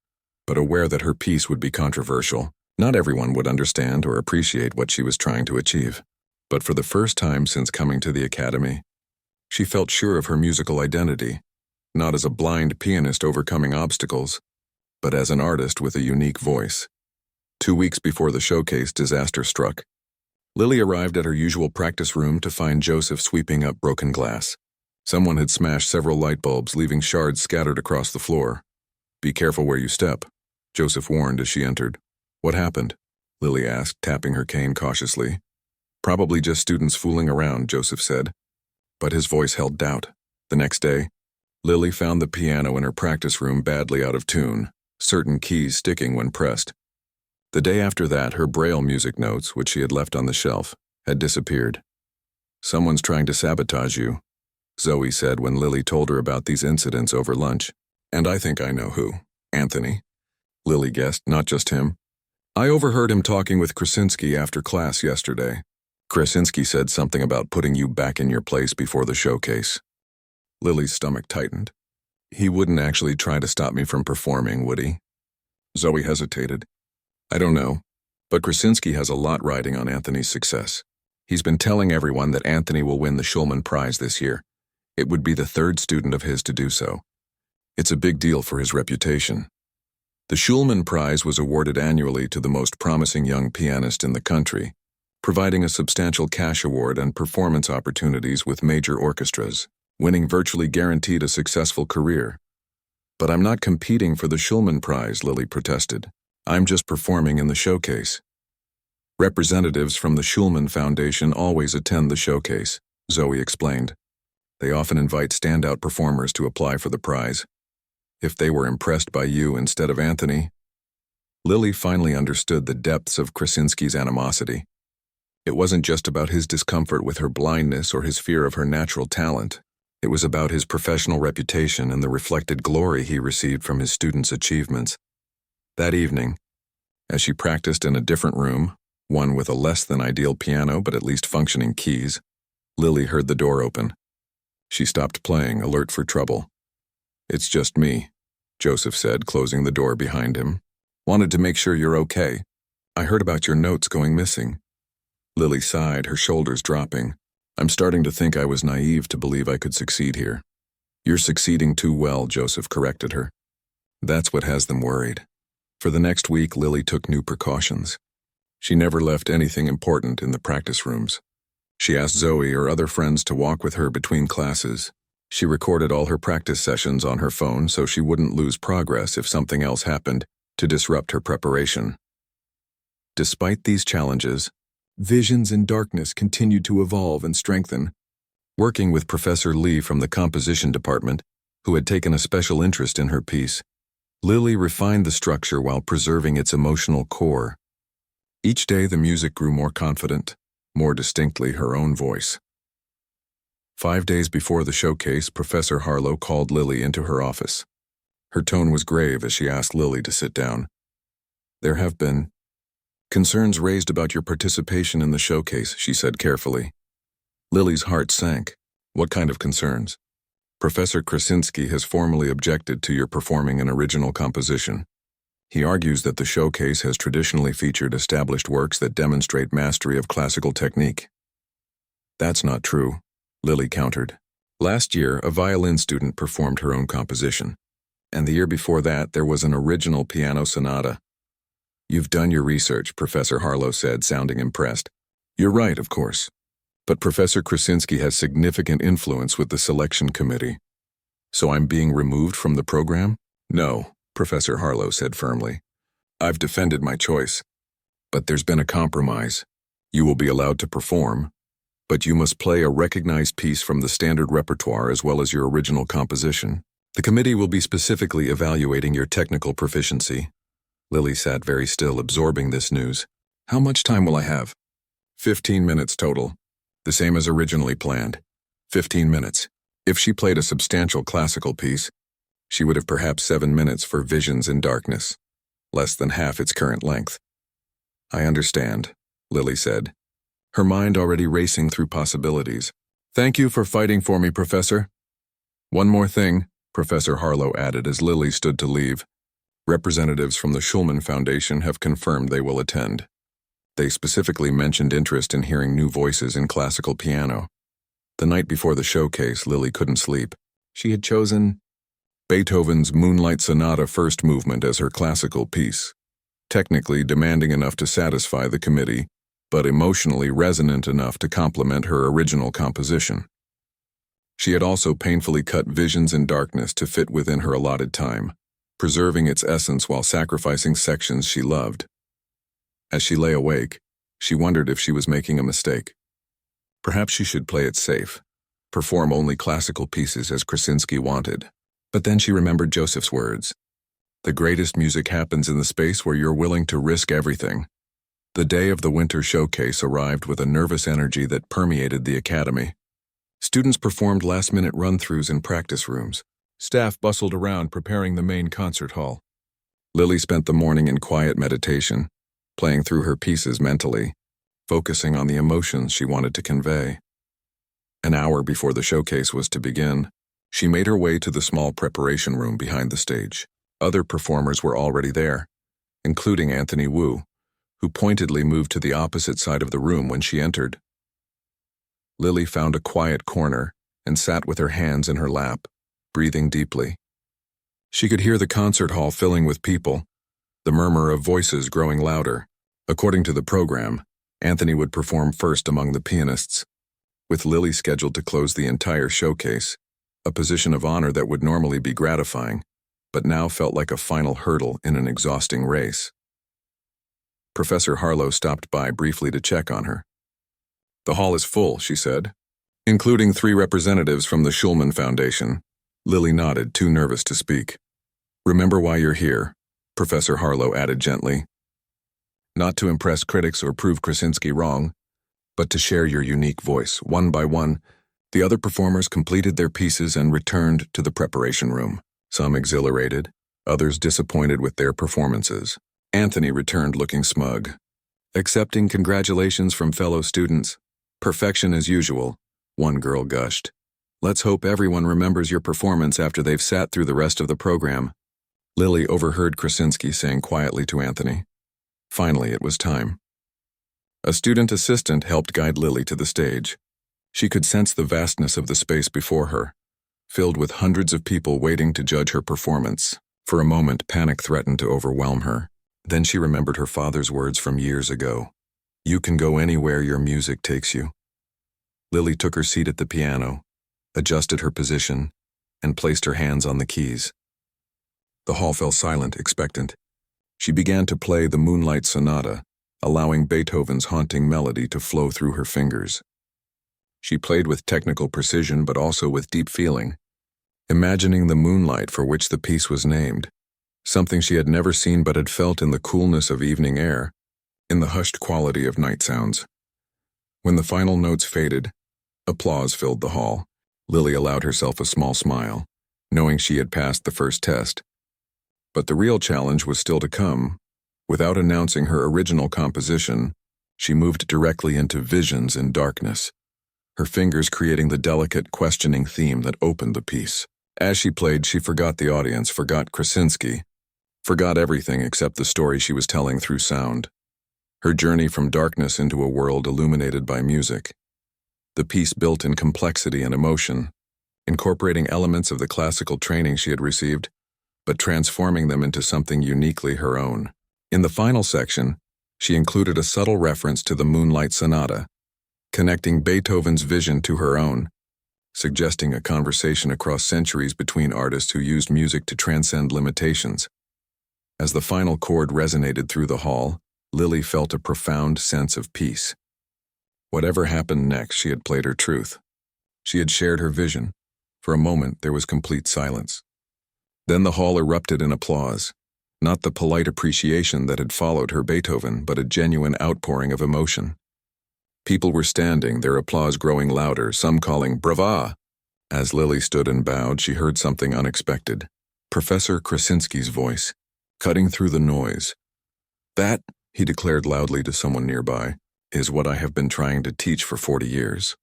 but aware that her piece would be controversial. Not everyone would understand or appreciate what she was trying to achieve. But for the first time since coming to the academy, she felt sure of her musical identity, not as a blind pianist overcoming obstacles, but as an artist with a unique voice. 2 weeks before the showcase, disaster struck. Lily arrived at her usual practice room to find Joseph sweeping up broken glass. Someone had smashed several light bulbs, leaving shards scattered across the floor. "Be careful where you step," Joseph warned as she entered. "What happened?" Lily asked, tapping her cane cautiously. "Probably just students fooling around," Joseph said. But his voice held doubt. The next day, Lily found the piano in her practice room badly out of tune, certain keys sticking when pressed. The day after that, her Braille music notes, which she had left on the shelf, had disappeared. "Someone's trying to sabotage you," Zoe said when Lily told her about these incidents over lunch. "And I think I know who. Anthony." Lily guessed, not just him. "I overheard him talking with Krasinski after class yesterday. Krasinski said something about putting you back in your place before the showcase." Lily's stomach tightened. "He wouldn't actually try to stop me from performing, would he?" Zoe hesitated. "I don't know, but Krasinski has a lot riding on Anthony's success. He's been telling everyone that Anthony will win the Schulman Prize this year. It would be the third student of his to do so. It's a big deal for his reputation." The Schulman Prize was awarded annually to the most promising young pianist in the country, providing a substantial cash award and performance opportunities with major orchestras. Winning virtually guaranteed a successful career. "But I'm not competing for the Schulman Prize," Lily protested. "I'm just performing in the showcase." "Representatives from the Schulman Foundation always attend the showcase," Zoe explained. "They often invite standout performers to apply for the prize. If they were impressed by you instead of Anthony..." Lily finally understood the depths of Krasinski's animosity. It wasn't just about his discomfort with her blindness or his fear of her natural talent. It was about his professional reputation and the reflected glory he received from his students' achievements. That evening, as she practiced in a different room, one with a less than ideal piano but at least functioning keys, Lily heard the door open. She stopped playing, alert for trouble. "It's just me," Joseph said, closing the door behind him. "Wanted to make sure you're okay. I heard about your notes going missing." Lily sighed, her shoulders dropping. "I'm starting to think I was naive to believe I could succeed here." "You're succeeding too well," Joseph corrected her. "That's what has them worried." For the next week, Lily took new precautions. She never left anything important in the practice rooms. She asked Zoe or other friends to walk with her between classes. She recorded all her practice sessions on her phone so she wouldn't lose progress if something else happened to disrupt her preparation. Despite these challenges, Visions in Darkness continued to evolve and strengthen. Working with Professor Lee from the composition department, who had taken a special interest in her piece, Lily refined the structure while preserving its emotional core. Each day the music grew more confident, more distinctly her own voice. 5 days before the showcase, Professor Harlow called Lily into her office. Her tone was grave as she asked Lily to sit down. "There have been concerns raised about your participation in the showcase," she said carefully. Lily's heart sank. "What kind of concerns?" "Professor Krasinski has formally objected to your performing an original composition. He argues that the showcase has traditionally featured established works that demonstrate mastery of classical technique." "That's not true," Lily countered. "Last year, a violin student performed her own composition, and the year before that, there was an original piano sonata." "You've done your research," Professor Harlow said, sounding impressed. "You're right, of course. But Professor Krasinski has significant influence with the selection committee. So I'm being removed from the program?" "No," Professor Harlow said firmly. "I've defended my choice. But there's been a compromise. You will be allowed to perform, but you must play a recognized piece from the standard repertoire as well as your original composition. The committee will be specifically evaluating your technical proficiency." Lily sat very still, absorbing this news. "How much time will I have?" 15 minutes total. The same as originally planned. 15 minutes. If she played a substantial classical piece, she would have perhaps 7 minutes for Visions in Darkness, less than half its current length. "I understand," Lily said, her mind already racing through possibilities. "Thank you for fighting for me, Professor." "One more thing," Professor Harlow added as Lily stood to leave. "Representatives from the Schulman Foundation have confirmed they will attend. They specifically mentioned interest in hearing new voices in classical piano." The night before the showcase, Lily couldn't sleep. She had chosen Beethoven's Moonlight Sonata First Movement as her classical piece, technically demanding enough to satisfy the committee, but emotionally resonant enough to complement her original composition. She had also painfully cut Visions in Darkness to fit within her allotted time, preserving its essence while sacrificing sections she loved. As she lay awake, she wondered if she was making a mistake. Perhaps she should play it safe, perform only classical pieces as Krasinski wanted. But then she remembered Joseph's words. The greatest music happens in the space where you're willing to risk everything. The day of the winter showcase arrived with a nervous energy that permeated the academy. Students performed last-minute run-throughs in practice rooms. Staff bustled around preparing the main concert hall. Lily spent the morning in quiet meditation, playing through her pieces mentally, focusing on the emotions she wanted to convey. An hour before the showcase was to begin, she made her way to the small preparation room behind the stage. Other performers were already there, including Anthony Wu, who pointedly moved to the opposite side of the room when she entered. Lily found a quiet corner and sat with her hands in her lap, breathing deeply. She could hear the concert hall filling with people, the murmur of voices growing louder. According to the program, Anthony would perform first among the pianists, with Lily scheduled to close the entire showcase, a position of honor that would normally be gratifying, but now felt like a final hurdle in an exhausting race. Professor Harlow stopped by briefly to check on her. "The hall is full," she said, including 3 representatives from the Schulman Foundation. Lily nodded, too nervous to speak. "Remember why you're here," Professor Harlow added gently. "Not to impress critics or prove Krasinski wrong, but to share your unique voice." One by one, the other performers completed their pieces and returned to the preparation room, some exhilarated, others disappointed with their performances. Anthony returned looking smug, accepting congratulations from fellow students. "Perfection as usual," one girl gushed. "Let's hope everyone remembers your performance after they've sat through the rest of the program." Lily overheard Krasinski saying quietly to Anthony. Finally, it was time. A student assistant helped guide Lily to the stage. She could sense the vastness of the space before her, filled with hundreds of people waiting to judge her performance. For a moment, panic threatened to overwhelm her. Then she remembered her father's words from years ago. "You can go anywhere your music takes you." Lily took her seat at the piano, adjusted her position, and placed her hands on the keys. The hall fell silent, expectant. She began to play the Moonlight Sonata, allowing Beethoven's haunting melody to flow through her fingers. She played with technical precision but also with deep feeling, imagining the moonlight for which the piece was named, something she had never seen but had felt in the coolness of evening air, in the hushed quality of night sounds. When the final notes faded, applause filled the hall. Lily allowed herself a small smile, knowing she had passed the first test. But the real challenge was still to come. Without announcing her original composition, she moved directly into Visions in Darkness, her fingers creating the delicate, questioning theme that opened the piece. As she played, she forgot the audience, forgot Krasinski, forgot everything except the story she was telling through sound. Her journey from darkness into a world illuminated by music. The piece built in complexity and emotion, incorporating elements of the classical training she had received, but transforming them into something uniquely her own. In the final section, she included a subtle reference to the Moonlight Sonata, connecting Beethoven's vision to her own, suggesting a conversation across centuries between artists who used music to transcend limitations. As the final chord resonated through the hall, Lily felt a profound sense of peace. Whatever happened next, she had played her truth. She had shared her vision. For a moment, there was complete silence. Then the hall erupted in applause, not the polite appreciation that had followed her Beethoven, but a genuine outpouring of emotion. People were standing, their applause growing louder, some calling "Brava!" As Lily stood and bowed, she heard something unexpected. Professor Krasinski's voice, cutting through the noise. "That," he declared loudly to someone nearby, "is what I have been trying to teach for 40 years.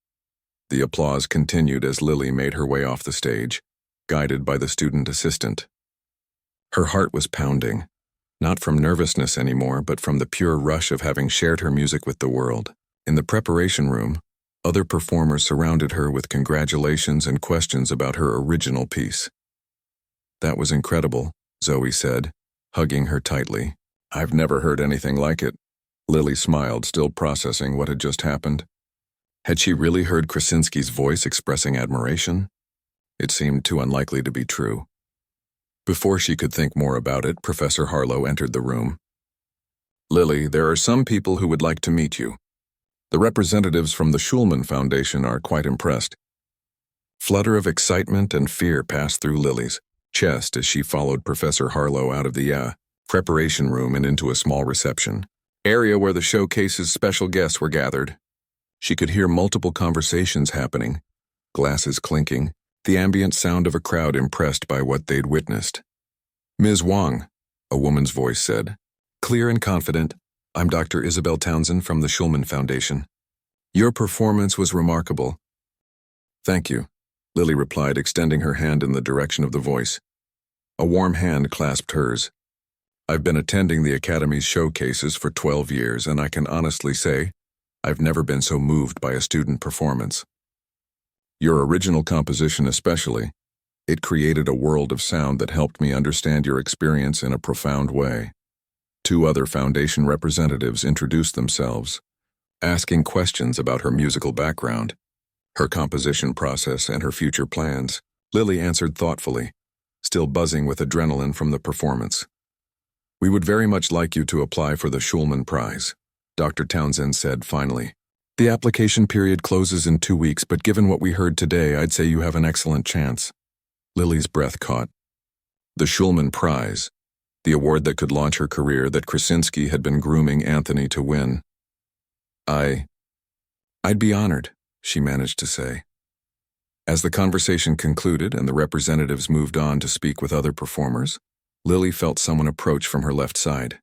The applause continued as Lily made her way off the stage, guided by the student assistant. Her heart was pounding, not from nervousness anymore, but from the pure rush of having shared her music with the world. In the preparation room, other performers surrounded her with congratulations and questions about her original piece. "That was incredible," Zoe said, hugging her tightly. "I've never heard anything like it." Lily smiled, still processing what had just happened. Had she really heard Krasinski's voice expressing admiration? It seemed too unlikely to be true. Before she could think more about it, Professor Harlow entered the room. "Lily, there are some people who would like to meet you. The representatives from the Schulman Foundation are quite impressed." Flutter of excitement and fear passed through Lily's. chest as she followed Professor Harlow out of the preparation room and into a small reception area where the showcase's special guests were gathered. She could hear multiple conversations happening, glasses clinking, the ambient sound of a crowd impressed by what they'd witnessed. "Ms. Wang," a woman's voice said, clear and confident, "I'm Dr. Isabel Townsend from the Schulman Foundation. Your performance was remarkable." "Thank you," Lily replied, extending her hand in the direction of the voice. A warm hand clasped hers. "I've been attending the Academy's showcases for 12 years, and I can honestly say I've never been so moved by a student performance. Your original composition especially, it created a world of sound that helped me understand your experience in a profound way." Two other Foundation representatives introduced themselves, asking questions about her musical background, her composition process, and her future plans. Lily answered thoughtfully, still buzzing with adrenaline from the performance. "We would very much like you to apply for the Schulman Prize," Dr. Townsend said finally. "The application period closes in 2 weeks, but given what we heard today, I'd say you have an excellent chance." Lily's breath caught. The Schulman Prize, the award that could launch her career that Krasinski had been grooming Anthony to win. I'd be honored," she managed to say. As the conversation concluded and the representatives moved on to speak with other performers, Lily felt someone approach from her left side.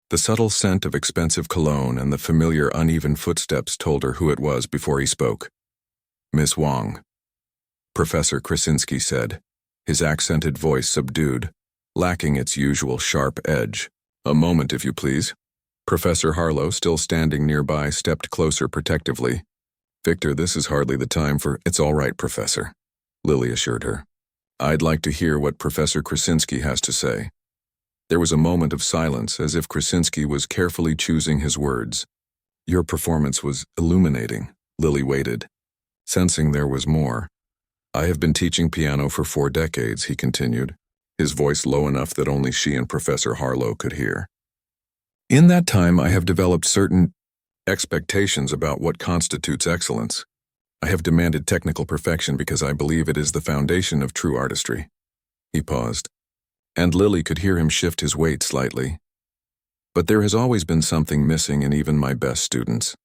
The subtle scent of expensive cologne and the familiar uneven footsteps told her who it was before he spoke. "Miss Wang," Professor Krasinski said, his accented voice subdued, lacking its usual sharp edge. "A moment, if you please." Professor Harlow, still standing nearby, stepped closer protectively. "Victor, this is hardly the time for—" "It's all right, Professor," Lily assured her. "I'd like to hear what Professor Krasinski has to say." There was a moment of silence, as if Krasinski was carefully choosing his words. "Your performance was illuminating." Lily waited, sensing there was more. "I have been teaching piano for 4 decades, he continued, his voice low enough that only she and Professor Harlow could hear. "In that time, I have developed certain expectations about what constitutes excellence. I have demanded technical perfection because I believe it is the foundation of true artistry." He paused, and Lily could hear him shift his weight slightly. "But there has always been something missing in even my best students.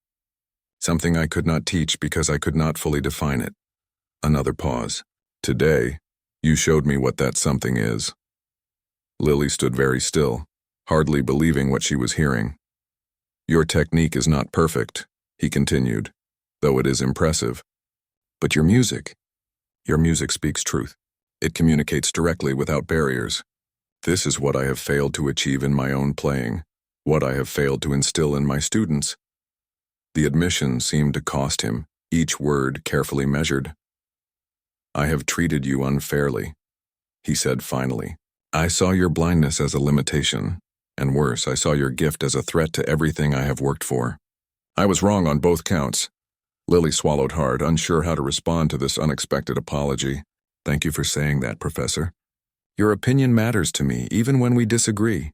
Something I could not teach because I could not fully define it." Another pause. "Today, you showed me what that something is." Lily stood very still, hardly believing what she was hearing. "Your technique is not perfect," he continued, "though it is impressive. But your music speaks truth. It communicates directly without barriers. This is what I have failed to achieve in my own playing, what I have failed to instill in my students." The admission seemed to cost him, each word carefully measured. "I have treated you unfairly," he said finally. "I saw your blindness as a limitation, and worse, I saw your gift as a threat to everything I have worked for. I was wrong on both counts." Lily swallowed hard, unsure how to respond to this unexpected apology. "Thank you for saying that, Professor. Your opinion matters to me, even when we disagree."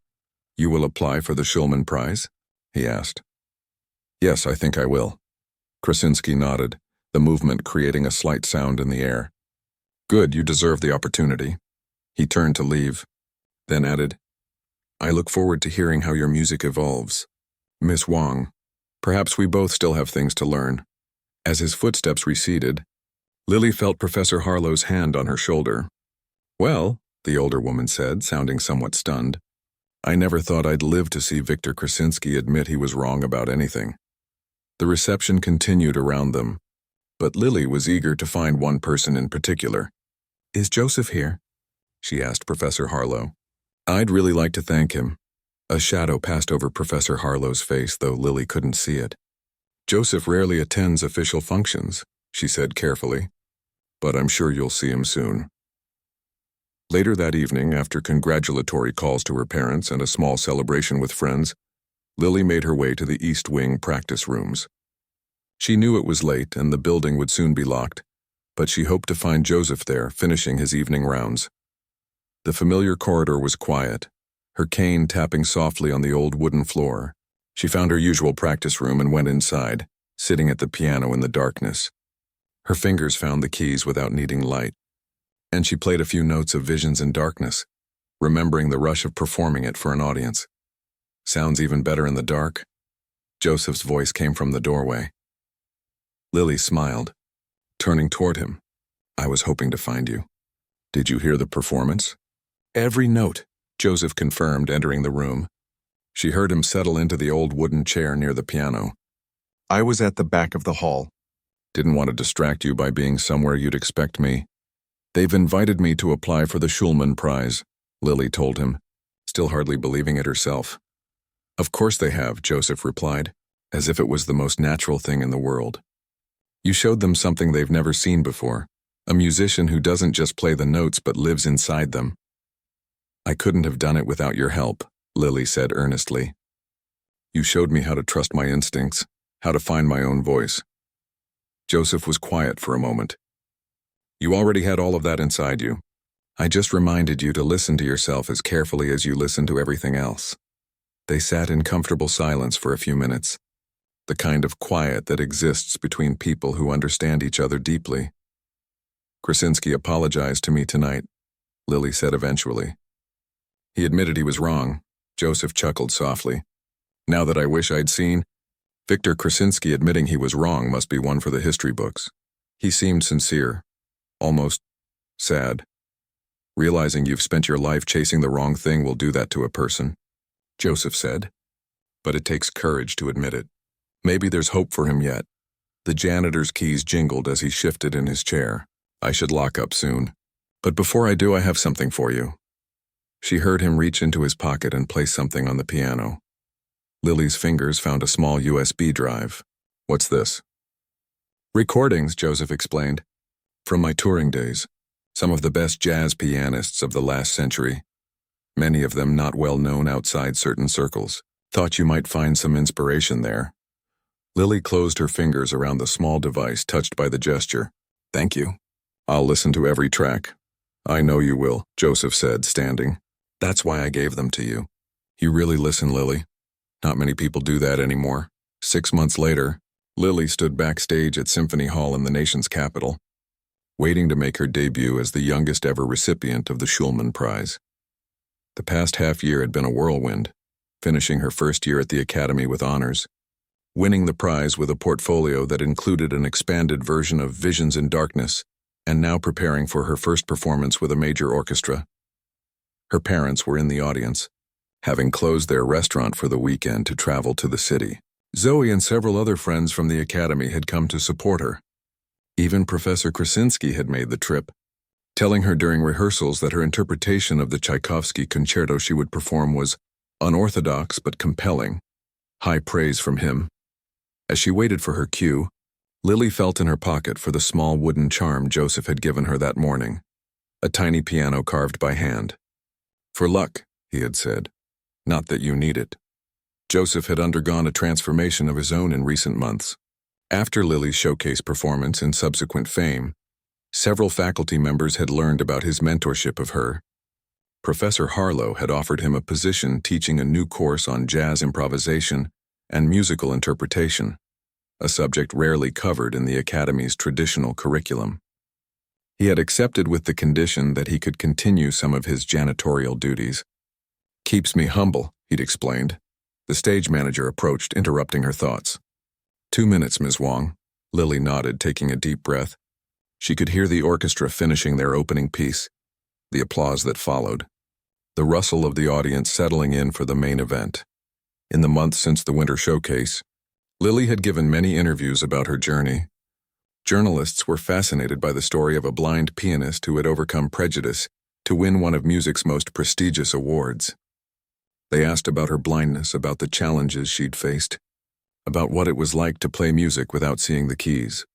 "You will apply for the Schulman Prize?" he asked. "Yes, I think I will." Krasinski nodded, the movement creating a slight sound in the air. "Good, you deserve the opportunity." He turned to leave, then added, "I look forward to hearing how your music evolves. Miss Wang, perhaps we both still have things to learn." As his footsteps receded, Lily felt Professor Harlow's hand on her shoulder. "Well," the older woman said, sounding somewhat stunned, "I never thought I'd live to see Victor Krasinski admit he was wrong about anything." The reception continued around them, but Lily was eager to find one person in particular. "Is Joseph here?" she asked Professor Harlow. "I'd really like to thank him." A shadow passed over Professor Harlow's face, though Lily couldn't see it. "Joseph rarely attends official functions," she said carefully, "but I'm sure you'll see him soon." Later that evening, after congratulatory calls to her parents and a small celebration with friends, Lily made her way to the East Wing practice rooms. She knew it was late and the building would soon be locked, but she hoped to find Joseph there, finishing his evening rounds. The familiar corridor was quiet, her cane tapping softly on the old wooden floor. She found her usual practice room and went inside, sitting at the piano in the darkness. Her fingers found the keys without needing light. And she played a few notes of Visions in Darkness, remembering the rush of performing it for an audience. Sounds even better in the dark? Joseph's voice came from the doorway. Lily smiled, turning toward him. I was hoping to find you. Did you hear the performance? Every note, Joseph confirmed, entering the room. She heard him settle into the old wooden chair near the piano. I was at the back of the hall. Didn't want to distract you by being somewhere you'd expect me. They've invited me to apply for the Schulman Prize, Lily told him, still hardly believing it herself. Of course they have, Joseph replied, as if it was the most natural thing in the world. You showed them something they've never seen before, a musician who doesn't just play the notes but lives inside them. I couldn't have done it without your help, Lily said earnestly. You showed me how to trust my instincts, how to find my own voice. Joseph was quiet for a moment. You already had all of that inside you. I just reminded you to listen to yourself as carefully as you listen to everything else. They sat in comfortable silence for a few minutes, the kind of quiet that exists between people who understand each other deeply. Krasinski apologized to me tonight, Lily said eventually. He admitted he was wrong. Joseph chuckled softly. Now that I wish I'd seen, Victor Krasinski admitting he was wrong must be one for the history books. He seemed sincere, almost sad. Realizing you've spent your life chasing the wrong thing will do that to a person, Joseph said. But it takes courage to admit it. Maybe there's hope for him yet. The janitor's keys jingled as he shifted in his chair. I should lock up soon. But before I do, I have something for you. She heard him reach into his pocket and place something on the piano. Lily's fingers found a small USB drive. What's this? Recordings, Joseph explained. From my touring days. Some of the best jazz pianists of the last century. Many of them not well known outside certain circles. Thought you might find some inspiration there. Lily closed her fingers around the small device, touched by the gesture. Thank you. I'll listen to every track. I know you will, Joseph said, standing. That's why I gave them to you. You really listen, Lily. Not many people do that anymore. 6 months later, Lily stood backstage at Symphony Hall in the nation's capital, waiting to make her debut as the youngest ever recipient of the Schulman Prize. The past half year had been a whirlwind, finishing her first year at the Academy with honors, winning the prize with a portfolio that included an expanded version of Visions in Darkness, and now preparing for her first performance with a major orchestra. Her parents were in the audience, having closed their restaurant for the weekend to travel to the city. Zoe and several other friends from the Academy had come to support her. Even Professor Krasinski had made the trip, telling her during rehearsals that her interpretation of the Tchaikovsky concerto she would perform was unorthodox but compelling. High praise from him. As she waited for her cue, Lily felt in her pocket for the small wooden charm Joseph had given her that morning, a tiny piano carved by hand. For luck, he had said, not that you need it. Joseph had undergone a transformation of his own in recent months. After Lily's showcase performance and subsequent fame, several faculty members had learned about his mentorship of her. Professor Harlow had offered him a position teaching a new course on jazz improvisation and musical interpretation, a subject rarely covered in the Academy's traditional curriculum. He had accepted with the condition that he could continue some of his janitorial duties. Keeps me humble, he'd explained. The stage manager approached, interrupting her thoughts. 2 minutes, Ms. Wong. Lily nodded, taking a deep breath. She could hear the orchestra finishing their opening piece, the applause that followed, the rustle of the audience settling in for the main event. In the months since the winter showcase, Lily had given many interviews about her journey. Journalists were fascinated by the story of a blind pianist who had overcome prejudice to win one of music's most prestigious awards. They asked about her blindness, about the challenges she'd faced, about what it was like to play music without seeing the keys.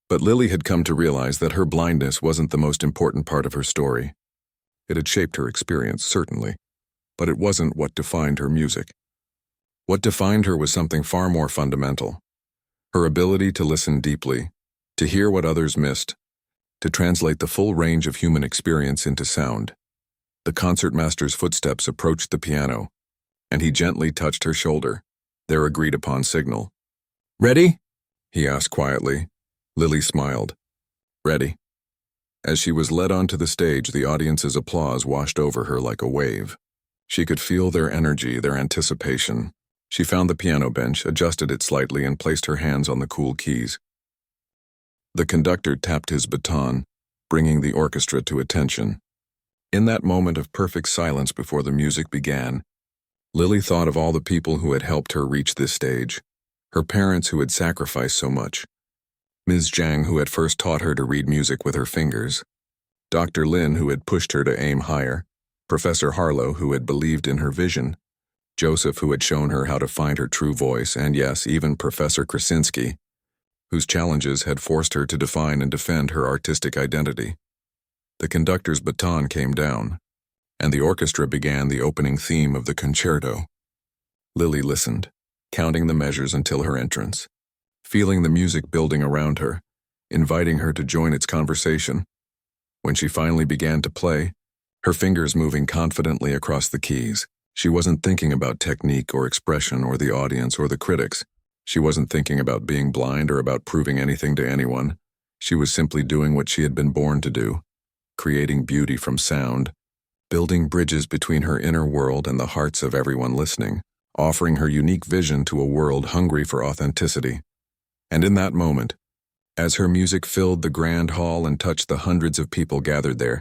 But Lily had come to realize that her blindness wasn't the most important part of her story. It had shaped her experience, certainly, but it wasn't what defined her music. What defined her was something far more fundamental. Her ability to listen deeply, to hear what others missed, to translate the full range of human experience into sound. The concertmaster's footsteps approached the piano, and he gently touched her shoulder, their agreed-upon signal. "Ready?" he asked quietly. Lily smiled. "Ready." As she was led onto the stage, the audience's applause washed over her like a wave. She could feel their energy, their anticipation. She found the piano bench, adjusted it slightly, and placed her hands on the cool keys. The conductor tapped his baton, bringing the orchestra to attention. In that moment of perfect silence before the music began, Lily thought of all the people who had helped her reach this stage, her parents who had sacrificed so much, Ms. Zhang who had first taught her to read music with her fingers, Dr. Lin who had pushed her to aim higher, Professor Harlow who had believed in her vision, Joseph who had shown her how to find her true voice, and yes, even Professor Krasinski, whose challenges had forced her to define and defend her artistic identity. The conductor's baton came down, and the orchestra began the opening theme of the concerto. Lily listened, counting the measures until her entrance, feeling the music building around her, inviting her to join its conversation. When she finally began to play, her fingers moving confidently across the keys, she wasn't thinking about technique or expression or the audience or the critics. She wasn't thinking about being blind or about proving anything to anyone. She was simply doing what she had been born to do, creating beauty from sound, building bridges between her inner world and the hearts of everyone listening, offering her unique vision to a world hungry for authenticity. And in that moment, as her music filled the grand hall and touched the hundreds of people gathered there,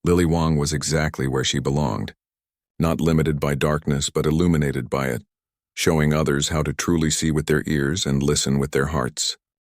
Lily Wang was exactly where she belonged, not limited by darkness but illuminated by it, showing others how to truly see with their ears and listen with their hearts.